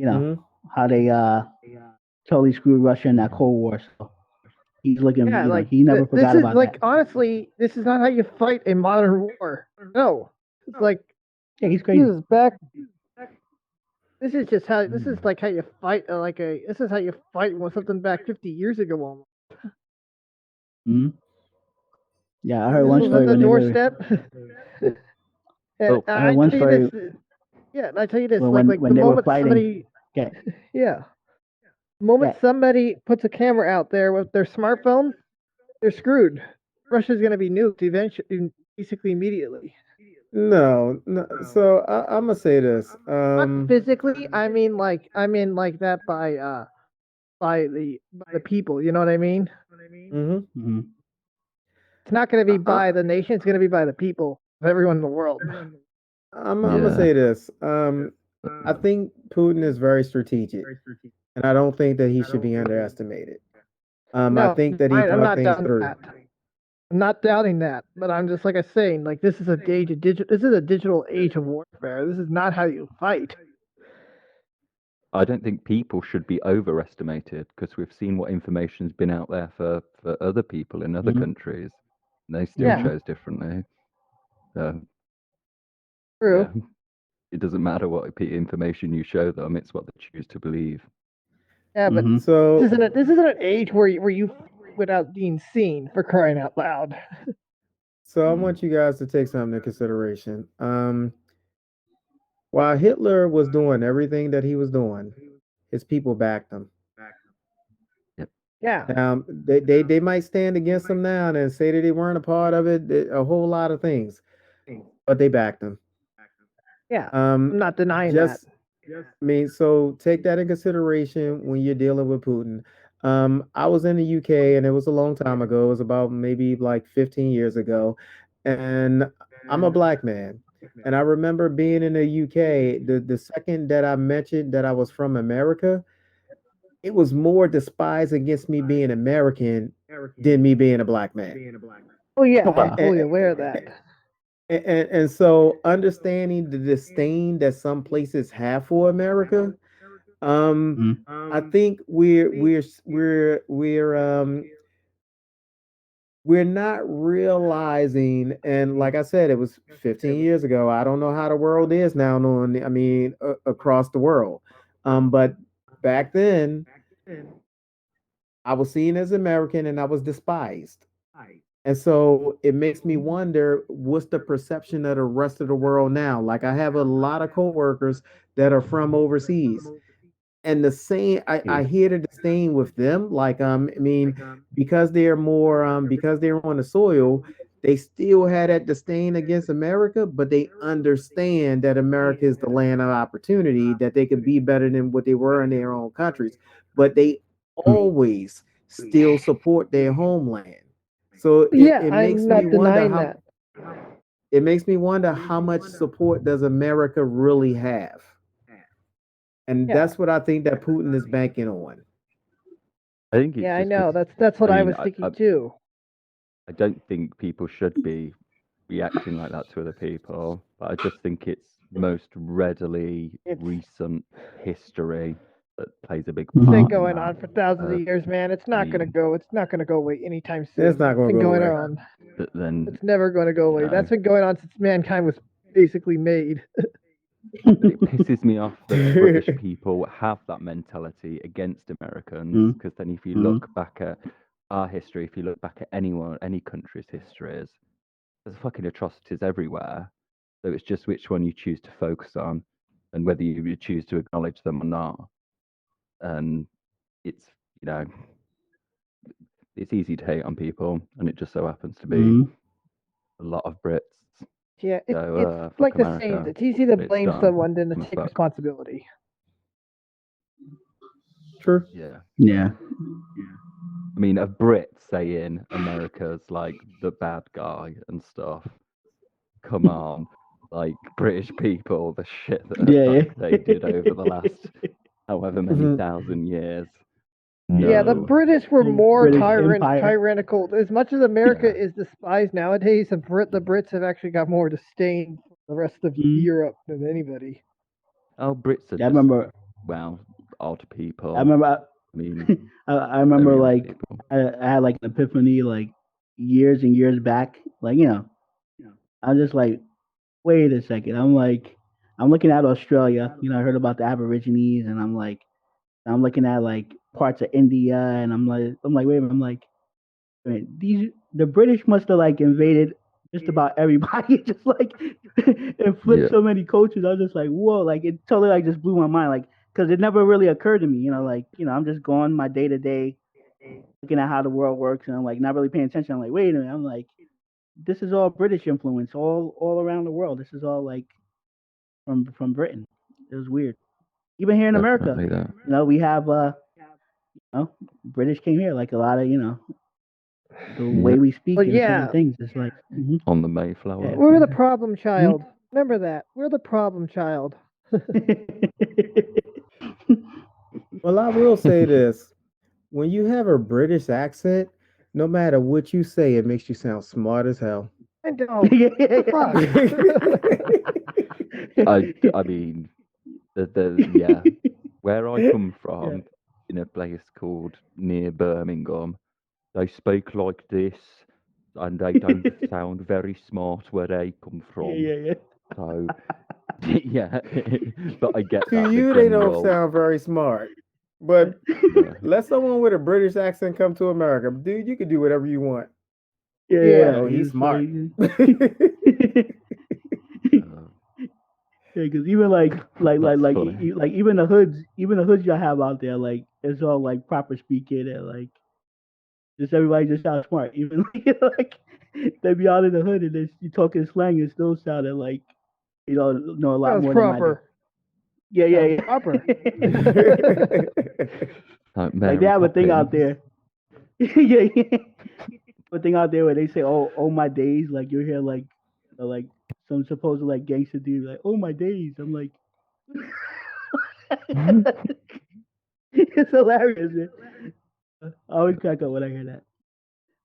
Hmm. How they totally screwed Russia in that Cold War. So he's looking, Yeah, like he never this forgot is about like that. honestly, this is not how you fight a modern war. No, it's like Yeah, he's this crazy. is back. This is just how this is like how you fight this is how you fight with something back 50 years ago almost. Hmm. Yeah, I heard This one was at story the when they were. doorstep. And Oh, I heard I one tell you this, story yeah, and I tell you this, when like when the they were moment fighting. somebody, Yeah, yeah, the moment yeah, somebody puts a camera out there with their smartphone, they're screwed. Russia's gonna be nuked eventually, basically immediately. No, no. So I'm gonna say this. Not physically, I mean like that by the people. You know what I mean? Hmm. hmm It's not gonna I, be I, by the nation. It's gonna be by the people of everyone in the world. I'm gonna yeah. say this. I think Putin is very strategic, and I don't think that he should be underestimated. I No, think that he I'm thought not things doubting through. that. I'm not doubting that, but I'm just like I saying, like this is a age of digital. This is a digital age of warfare. This is not how you fight. I don't think people should be overestimated because we've seen what information's been out there for other people in other hmm countries, and they still Yeah, chose differently. So true. yeah, it doesn't matter what information you show them; it's what they choose to believe. Yeah, but hmm So this isn't an age where you fight without being seen, for crying out loud. I Mm. want you guys to take something into consideration. While Hitler was doing everything that he was doing, his people backed him. Yep. Yeah, They might stand against him now and say that they weren't a part of it, a whole lot of things, but they backed him. yeah. I'm Um, not denying that. just I mean, so take that in consideration when you're dealing with Putin. I was in the UK and it was a long time ago. It was about maybe like 15 years ago. And I'm a black man. And I remember being in the UK, the second that I mentioned that I was from America, it was more despised against me being American than me being a black man. Oh yeah, Oh I'm wow. fully aware of that. And so understanding the disdain that some places have for America, um, hmm I think we're not realizing, and like I said, it was 15 years ago. I don't know how the world is now I mean, across the world. But back then I was seen as American and I was despised. And so it makes me wonder what's the perception of the rest of the world now? Like I have a lot of coworkers that are from overseas and the same I hear the disdain with them like I mean because they're on the soil they still had that disdain against America but they understand that America is the land of opportunity that they could be better than what they were in their own countries but they always still support their homeland so Yeah, it makes I'm me not wonder denying how that. much support does America really have and Yeah, that's what I think that Putin is banking on. I think it's yeah, I just know. because That's what I I mean was thinking too. I don't think people should be reacting like that to other people, but I just think it's most readily It's recent history that plays a big been part in going that. on for thousands of years, man. It's I not gonna mean, go. It's not gonna go away anytime It's soon. not It's going to been go going away. on. then It's never gonna go you away. know, That's been going on since mankind was basically made. but it pisses me off that British people have that mentality against Americans because then if you hmm look back at our history, if you look back at any country's histories, there's fucking atrocities everywhere. So it's just which one you choose to focus on and whether you choose to acknowledge them or not. and it's it's easy to hate on people, and it just so happens to be Mhm. a lot of Brits. Yeah, So it's like fuck the saying, America. it's easy to It's blame done. someone than to I'm a take fuck. responsibility. True. Yeah. Yeah. I mean, a Brit saying America's like the bad guy and stuff. Come on, like British people, the shit that Yeah. they did over the last however many Mhm. thousand years. Yeah, the No. British were Whole more British Empire. tyrannical. As much as America Yeah. is despised nowadays, the Brits have actually got more disdain for the rest of Mhm. Europe than anybody. Oh, Brits are Yeah, I just remember. odd people. I remember. I mean, I remember very odd like people. I had like an epiphany like years and years back. Like I'm just like, wait a second. I'm looking at Australia. I heard about the Aborigines, and I'm looking at like parts of India, and I'm like, wait a minute. I'm like, wait, the British must have like invaded just about everybody, just like and flipped Yeah. so many cultures. I was just like, whoa, like it totally like just blew my mind, like because it never really occurred to me. I'm just going my day to day, looking at how the world works, and I'm like not really paying attention. I'm like, wait a minute. I'm like, this is all British influence, all around the world. This is all like from Britain. It was weird. Even here in America, Definitely that. we have British came here. Like a lot of the way Yep. we speak But and certain yeah, things. It's like, On the Mayflower. yeah. we're the problem child. Remember that. We're the problem child. Well, I will say this: when you have a British accent, no matter what you say, it makes you sound smart as hell. I don't. Yeah, What the fuck? I mean, yeah, where I come yeah. from, in a place called near Birmingham, they speak like this, and they don't sound very smart where they come from. Yeah. So, yeah, but I get To that the you, they don't general, sound very smart. But yeah, let someone with a British accent come to America, dude. You can do whatever you want. Like, Yeah. oh, he's It's smart. uh, yeah, because even that's funny. like even the hoods y'all have out there, like it's all like proper speaking and like just everybody just sounds smart. Even like they be out in the hood and you talking slang and still sounding like know a lot Sounds more than I do. proper. Yeah, Sounds yeah, proper. Like like they Mary have a thing out Poppins. there. Yeah. A thing out there where they say, "Oh my days," like you hear like some supposed like gangster dude like, "Oh my days." I'm like, it's hilarious, man. I always crack up when I hear that.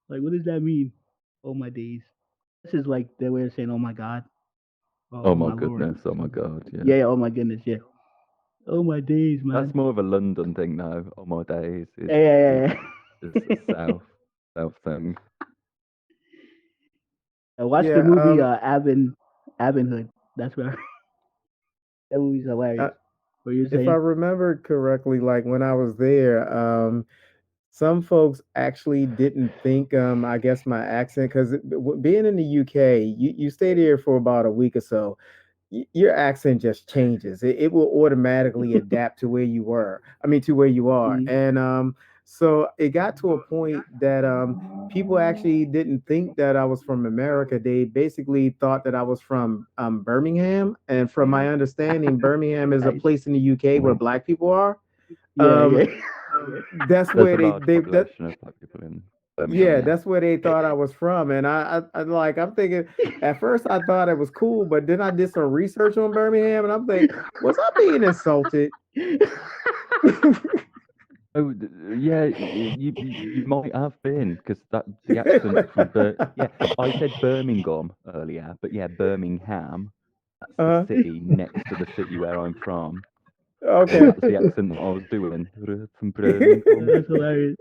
Like, what does that mean? Oh my days. This is like their way of saying, "Oh my God," Oh oh my my Lord. goodness, oh my God, yeah. Yeah. Oh my goodness. Yeah. Oh my days, That's man. more of a London thing now. Oh my days Yeah. is a south thing. I watched the Yeah. movie Avin Hood. That's where that movie's Uh, hilarious. What you're if I saying? remember correctly, like when I was there, some folks actually didn't think, I guess my accent, because being in the UK, you stay there for about a week or so. Your accent just changes. It will automatically adapt to where you were. I mean, to where you are. Mm. And so it got to a point that people actually didn't think that I was from America. They basically thought that I was from Birmingham. And from my understanding, Birmingham is a Nice. place in the UK where black people are. Yeah. Um, that's There's where a large they that population of black people in yeah, Birmingham. that's where they thought I was from. And I'm thinking, at first I thought it was cool, but then I did some research on Birmingham and I'm like, was I being insulted? Oh, yeah, you might have been because the accent from yeah, I said Birmingham earlier, but yeah, Birmingham. That's the Uh, city next to the city where I'm from. So okay. that's the accent that I was doing from Birmingham. That's hilarious.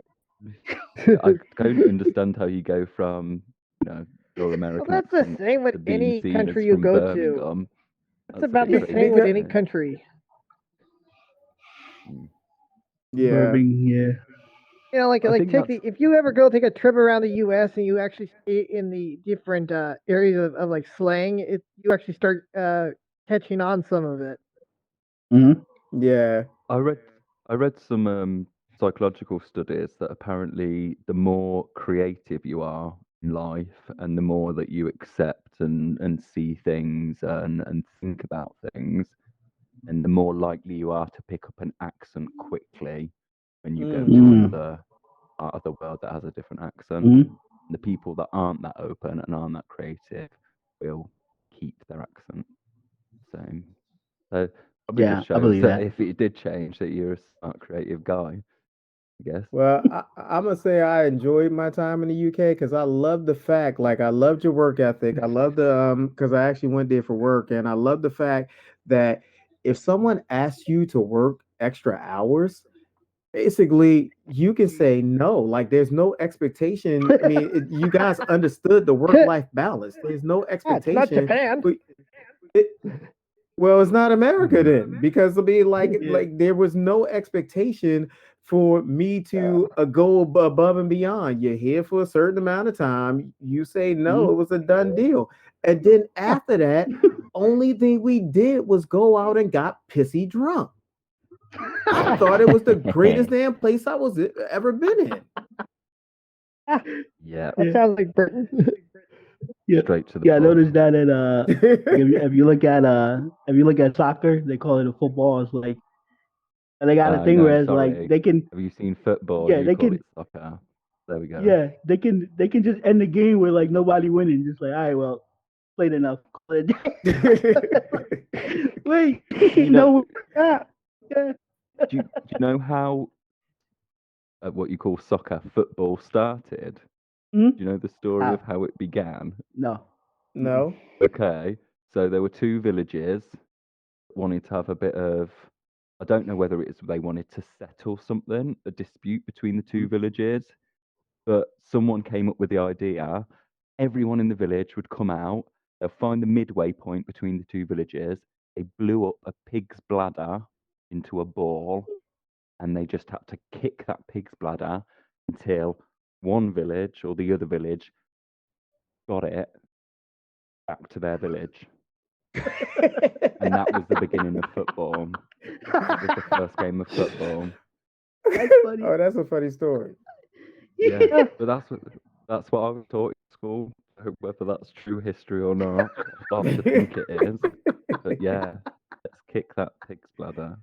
I don't understand how you go from, your Well, American that's the accent same with to being any seen as country you from go to. Birmingham. It's That's a about bit the crazy same with to Because any me. country. Mm. yeah. Yeah. Like I think take that's if you ever go take a trip around the U.S. and you actually stay in the different areas of like slang, you actually start catching on some of it. Mm-hmm. Yeah. I read I read some psychological studies that apparently the more creative you are in life and the more that you accept and see things and think about things, and the more likely you are to pick up an accent quickly when you go to Mm. another part of the world that has a different accent. Mhm. The people that aren't that open and aren't that creative will keep their accent. So probably just Yeah, I shows believe that that. if it did change, that you're a smart, creative guy, I guess. Well, I'm gonna say I enjoyed my time in the UK because I love the fact, like, I loved your work ethic. I love the because I actually went there for work, and I love the fact that if someone asks you to work extra hours, basically you can say no. Like, there's no expectation. I mean, you guys understood the work-life balance. There's no Yeah, it's not expectation. Japan. But it, well, it's not America then, because I mean, Yeah. like there was no expectation for me to go above and beyond. You're here for a certain amount of time. You say no, it Mhm. was a done deal. And then after that, only thing we did was go out and got pissy drunk. I thought it was the greatest damn place I was ever been in. Yeah, That Yeah. sounds like Britain. Yeah. straight to the Yeah, I pub. noticed that in like if you look at soccer, they call it a football. It's like they got a thing No, where it's like sorry. they can Have you seen football? yeah, You they call can it soccer. There we go. yeah, they can just end the game with like nobody winning. Just like, all right, well, played enough. Call it a day. Wait, You know, no, yeah. do you know how what you call soccer football started? Hmm? Do you know the story of How? how it began? No. Mm-mm. No. Okay, so there were two villages wanting to have a bit of, I don't know whether it's they wanted to settle something, a dispute between the two villages, but someone came up with the idea. Everyone in the village would come out, they'll find the midway point between the two villages. They blew up a pig's bladder into a ball, and they just had to kick that pig's bladder until one village or the other village got it back to their village. And that was the beginning of football. That was the first game of football. That's funny. Oh, that's a funny story. Yeah, but that's what I was taught in school. Whether that's true history or not, I like to think it is. But yeah, let's kick that pig's bladder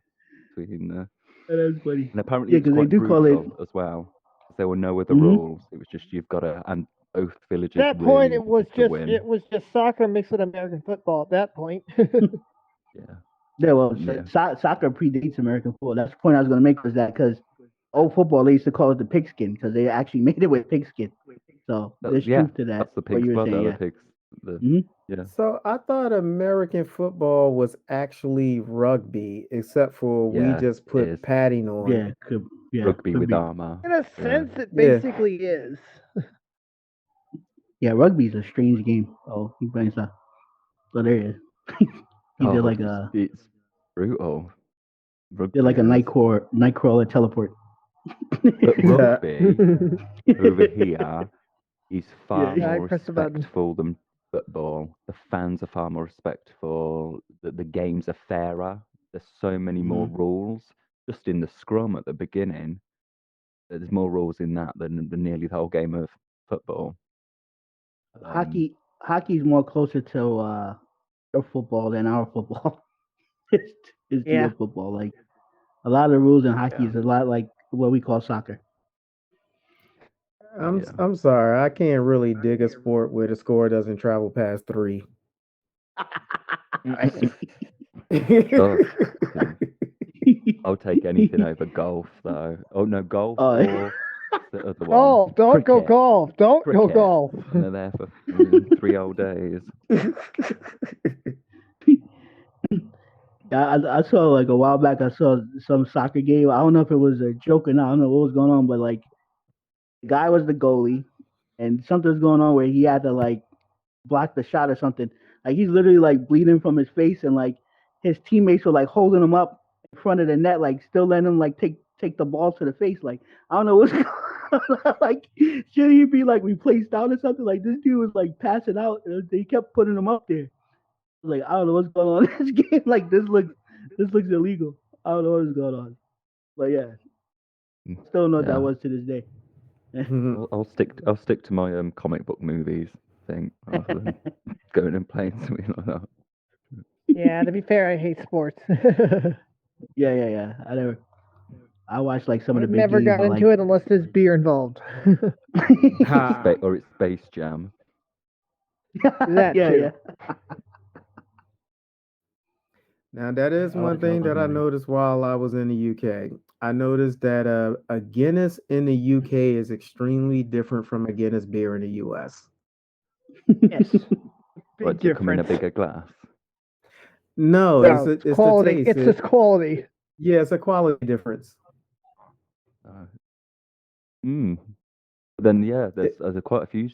between the. That's funny. And apparently Yeah, it was because they quite do call it. brutal as well. 'Cause there were no other Hmm. rules. It was just you've got to, and both At villages that point, really wanted to win. it was just soccer mixed with American football. At that point, Yeah, Yeah, well, yeah. soccer predates American football. That's the point I was going to make was that because old football they used to call it the pigskin because they actually made it with pigskin. So there's Yeah, truth to that. that's the What pig's you were bladder. saying, The yeah. pig's the Hmm. yeah. So I thought American football was actually rugby, except for we Yeah, just it is put padding on. Yeah, rugby could with be. armor. in a Yeah, sense, it Yeah. basically is. Yeah, rugby's a strange game. Oh, he brings up. So there he is. He oh, it's brutal. did Rugby like a is, night crawler teleport. but Yeah. rugby over here is far Yeah. I more pressed the button. respectful than football. The fans are far more respectful. The games are fairer. There's so many more Mhm. rules. Just in the scrum at the beginning, there's more rules in that than nearly the whole game of football. Hockey's more closer to your football than our football. it's it's to Yeah. your football. Like a lot of the rules in hockey Yeah, is a lot like what we call soccer. yeah. I'm sorry. I can't really dig a sport where the score doesn't travel past three. Right? Tough. Yeah. I'll take anything over golf, though. Oh no, golf uh, or what's the other one? Golf. Don't go Cricket. golf. Don't go Cricket. golf. And they're there for 3 whole days. yeah, I saw like a while back. I saw some soccer game. I don't know if it was a joke or not. I don't know what was going on, but like the guy was the goalie, and something was going on where he had to like block the shot or something. Like he's literally like bleeding from his face, and like his teammates were like holding him up in front of the net, like still letting him like take the ball to the face. Like I don't know what's going on. Like should he be like replaced out or something? Like this dude was like passing out. And they kept putting him up there. Like I don't know what's going on in this game. Like this looks illegal. I don't know what is going on. But yeah, Mm, still don't know what yeah. that was to this day. I'll stick to my comic book movies thing rather than going and playing something like that. Yeah, to be fair, I hate sports. Yeah. I watched like some of the I've big never games. got into it unless there's beer involved. Ha. Or it's Space Jam. That yeah, too. yeah. Now that is I one like those thing that I movies. noticed while I was in the UK. I noticed that a Guinness in the UK is extremely different from a Guinness beer in the US. Yes. But Big to come in a difference. bigger glass. No, No, it's the quality. taste. It's just quality. Yeah, it's a quality difference. Uh, mm. Then yeah, It- there's quite a few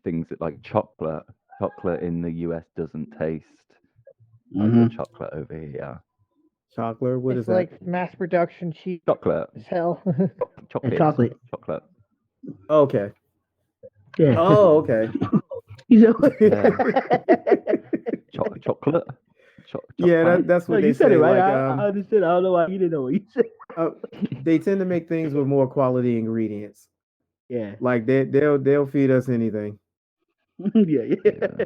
things that like chocolate. Chocolate in the US doesn't taste like the Mhm. chocolate over here. Chocolate, what is It's that? like mass production cheap Chocolate, as hell. And chocolate, chocolate. chocolate. Okay. Yeah. Oh, okay. You know? Yeah. Chocolate. Yeah, Chocolate. that's No, what you they said it say. right. Like, I understood. I don't know why you didn't know what you said. they tend to make things with more quality ingredients. Yeah. Like they'll feed us anything. yeah. Yeah.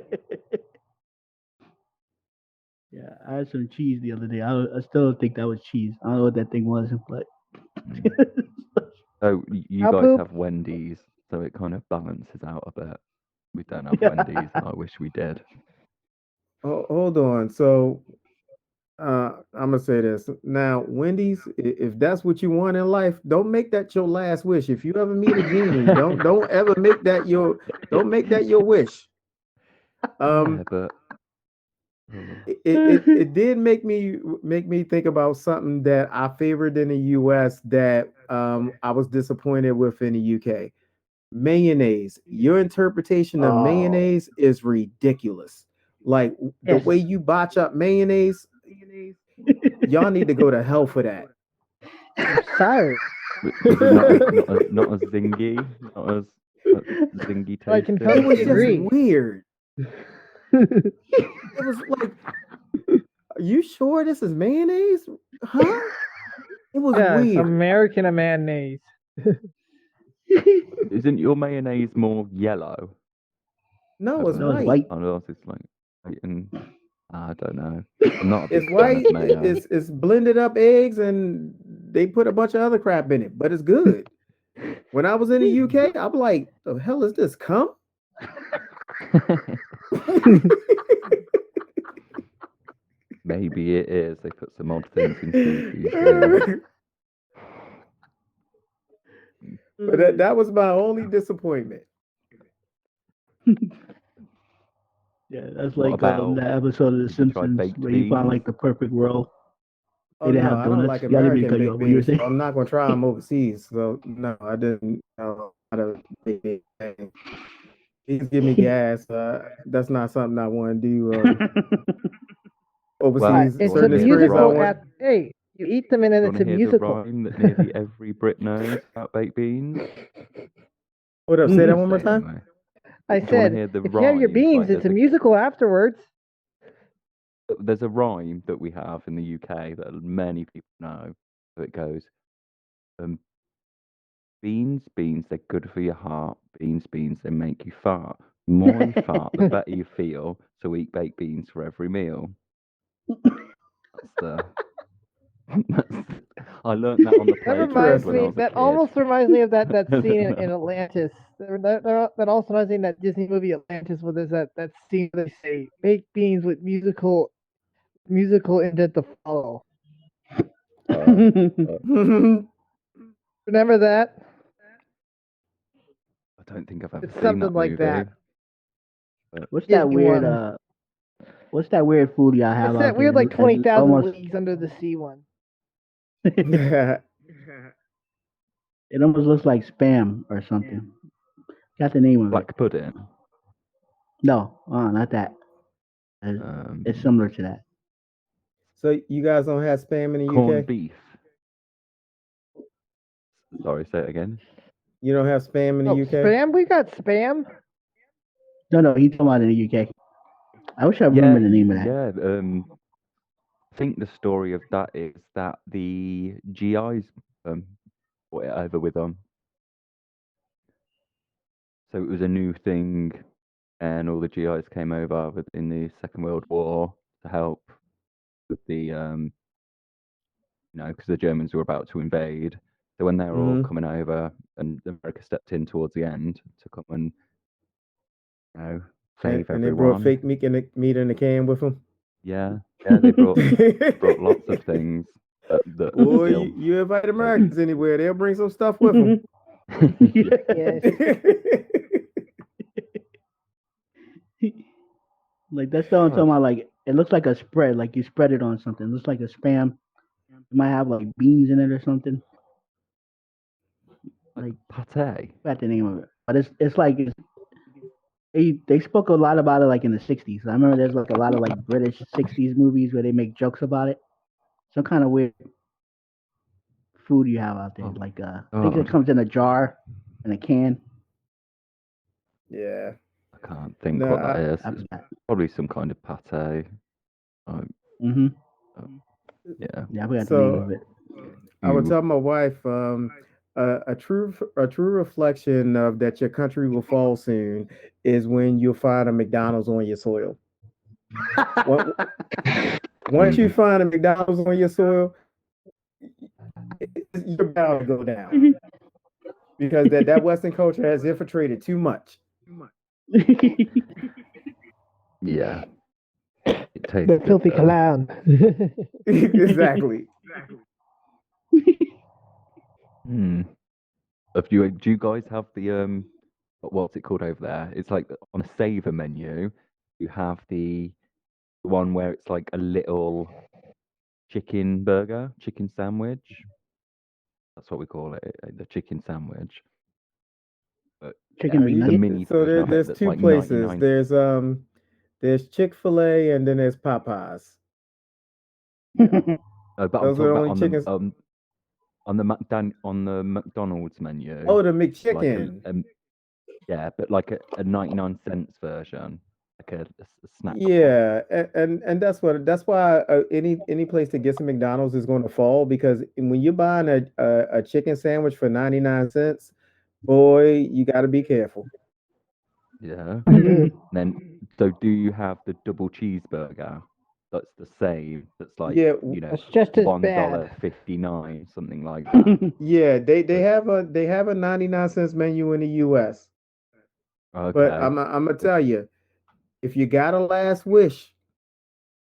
Yeah. I had some cheese the other day. I still don't think that was cheese. I don't know what that thing was, but Mm. So you Cow guys poop? have Wendy's, so it kind of balances out a bit. We don't have Yeah. Wendy's, and I wish we did. Oh, hold on. So I'm gonna say this now. Wendy's, if that's what you want in life, don't make that your last wish. If you ever meet a genie, don't ever don't make that your wish. Yeah, Um, but it did make me think about something that I favored in the U.S. that I was disappointed with in the UK. Mayonnaise. Your interpretation of Oh. mayonnaise is ridiculous. Like the Yes. way you botch up mayonnaise, y'all need to go to hell for that. I'm sorry. was it not as zingy, not as zingy I can tasting? It was totally just agree. weird. It was like, are you sure this is mayonnaise? Huh? It was Yes, weird. American mayonnaise. Isn't your mayonnaise more yellow? No, it's No, it's white. white. I know it's like white and I don't know. I'm not a It's big fan white. of mayo. It's blended up eggs and they put a bunch of other crap in it, but it's good. When I was in the UK, I'm like, the hell is this? Cum? Maybe it is. They put some odd things in food these days. But that was my only disappointment. Yeah, that's What like about? that episode of The Have you tried Simpsons baked where you find beans? like the perfect world. They Oh didn't no, have I don't donuts. like Yeah, I didn't mean to American cut you baked off. What you were beans, so saying? I'm not gonna try them overseas. So no, I didn't know how to make anything. These give me gas. That's not something I want to do. Well, Overseas, you It's want a to certain hear the experience I musical rhyme? want. at hey, you eat them and then You it's want to a hear the musical. rhyme that nearly every Brit knows about baked beans? What up? Say that one more Say it time. anyway. I Do you want to said, hear the if you have your rhyme? beans, Like, it's a musical afterwards. there's a rhyme that we have in the UK that many people know. So it goes, um, beans, beans, they're good for your heart. Beans, beans, they make you fart. The more you fart, the better you feel. So eat baked beans for every meal. That's the. I learned that on the That playground reminds when I me. was a That kid. almost reminds me of that scene in Atlantis. That also reminds me of that Disney movie Atlantis, where there's that scene where they say baked beans with musical intent to follow. Remember that? I don't think I've ever It's seen something that like movie. that. But What's that Disney weird? one. What's that weird food y'all have It's out that weird there? like 20,000 Almost. Leagues Under the Sea one. It almost looks like spam or something. Got the name of it? black pudding. No, not that. It's similar to that. So you guys don't have spam in the Corned UK? beef. Sorry, say it again. You don't have spam in the Oh, UK? spam? We got spam. No, he's talking about in the UK. I wish I remember the name of that. Yeah. think the story of that is that the GIs brought it over with them. So it was a new thing, and all the GIs came over in the Second World War to help with the because the Germans were about to invade. So when they were all coming over, and America stepped in towards the end to come and save and they brought everyone. fake meat in the can with them. Yeah, they brought lots of things. That Boy, still, you invite Americans anywhere, they'll bring some stuff with them. Yes. Like that's the one I'm talking about. Like it looks like a spread. Like you spread it on something. It looks like a spam. It might have like beans in it or something. Like pate. I forgot the name of it, but it's like they spoke a lot about it like in the '60s. I remember there's like a lot of like British '60s movies where they make jokes about it. Some kind of weird food you have out there. Like I think it comes in a jar, in a can. Yeah. I can't think No, what that is. I It's forgot. probably some kind of pate. Mm-hmm. Yeah. Yeah, I forgot the name of it. I would tell my wife, a true reflection of that your country will fall soon is when you'll find a McDonald's on your soil. Once you find a McDonald's on your soil, you're bound to go down because that Western culture has infiltrated too much. Yeah. It tastes The good, filthy though. clown. Exactly. Do you guys have the what's it called over there? It's like on a saver menu. You have the one where it's like a little chicken sandwich. That's what we call it, the chicken sandwich. But Chicken the McNugget. mini So version of it there's that's two like places. 99. There's Chick-fil-A and then there's Popeyes. But I'm Those talking are the about only chickens. on the McDonald's menu. Oh, the Like McChicken. yeah, but like a 99 cents version, like a snack. Yeah, and that's why any place that gets a McDonald's is going to fall because when you're buying a chicken sandwich for 99 cents, boy, you got to be careful. Yeah. And then, so do you have the double cheeseburger? That's the same. That's like Yeah, That's just as bad. $1.59, something like that. yeah, they have a 99 cents menu in the U.S. But Okay. I'm gonna tell you, if you got a last wish,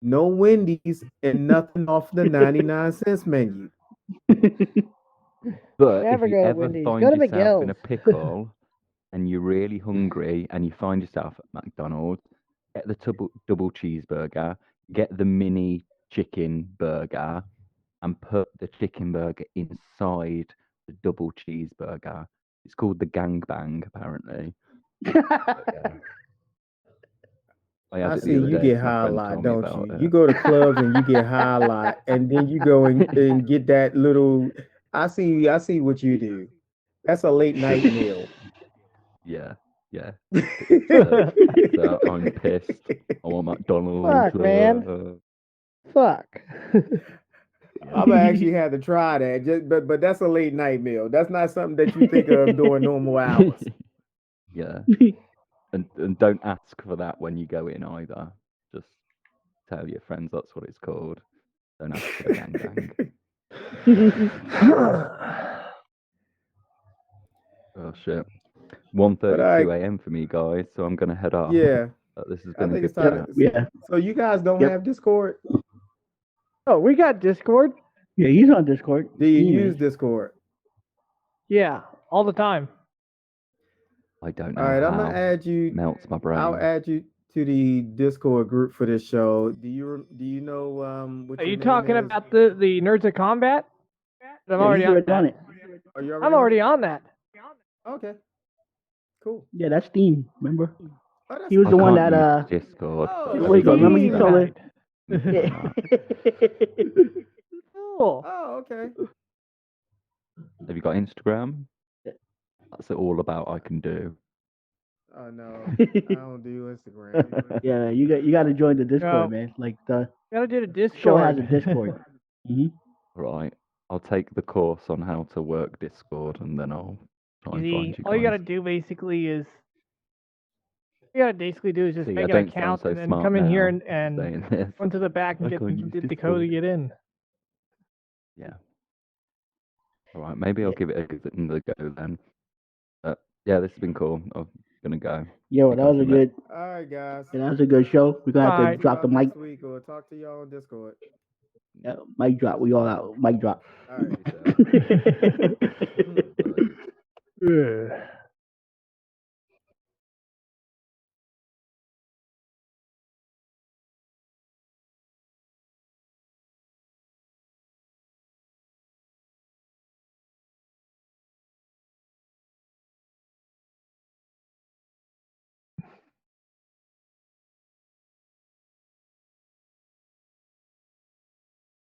no Wendy's and nothing off the 99 cents menu. But Never if you go to ever Wendy's. find Go to yourself in a McGill's. pickle and you're really hungry and you find yourself at McDonald's, get the double cheeseburger, get the mini chicken burger, and put the chicken burger inside the double cheeseburger. It's called the gangbang, apparently. I had I it see the other you day get 'cause my high a friend lot, told me don't about you? You it. go to clubs and you get high a lot, and then you go and get that little. I see what you do. That's a late night meal. Yeah, yeah. Pizza. I'm pissed. I want McDonald's. Fuck, man. Fuck. I've actually had to try that, but that's a late night meal. That's not something that you think of during normal hours. Yeah. And don't ask for that when you go in either. Just tell your friends that's what it's called. Don't ask for the gangbang. Oh shit. 1:32 a.m. for me, guys. So I'm gonna head off. Yeah, This has I been a think it's good time. chat. Yeah. So you guys don't Yep. have Discord? Oh, we got Discord. Yeah, he's on Discord. Do you Steam use is. Discord? Yeah, all the time. I don't know All right, I'm how. gonna add you. Melts my brain. I'll add you to the Discord group for this show. Do you know what Are your you name talking is? about the Nerds of Combat? I'm Yeah, already he's on already on that. it. Are you I'm already on that. Okay, cool. Yeah, that's Steam. Remember? Oh, that's He was I the one can't that use Discord. Oh, but what do you call it? Remember you everybody told uses her? that. Yeah. Cool. Oh, okay. Have you got Instagram? That's all about I can do. Oh no, I don't do Instagram. Yeah, you got to join the Discord, No. man. Like Gotta do the Discord. Show has a Discord. Hmm. Right. I'll take the course on how to work Discord, and then I'll try and See, find you all you gotta guys. do basically is just See, I make an don't sound account so and then smart come in here now and saying this. run to the back and I get can't use the code to Discord. get in. Yeah. All right. Maybe I'll Yeah. give it another go then. But yeah, this has been cool. I'm gonna go. Yo, See that you guys was a in a bit. good. All right, guys. That was a good show. We're gonna have to Alright. drop the mic. Next week, or talk to y'all on Discord. Mic drop. We all out. Mic drop. All right. Peace out. Ugh.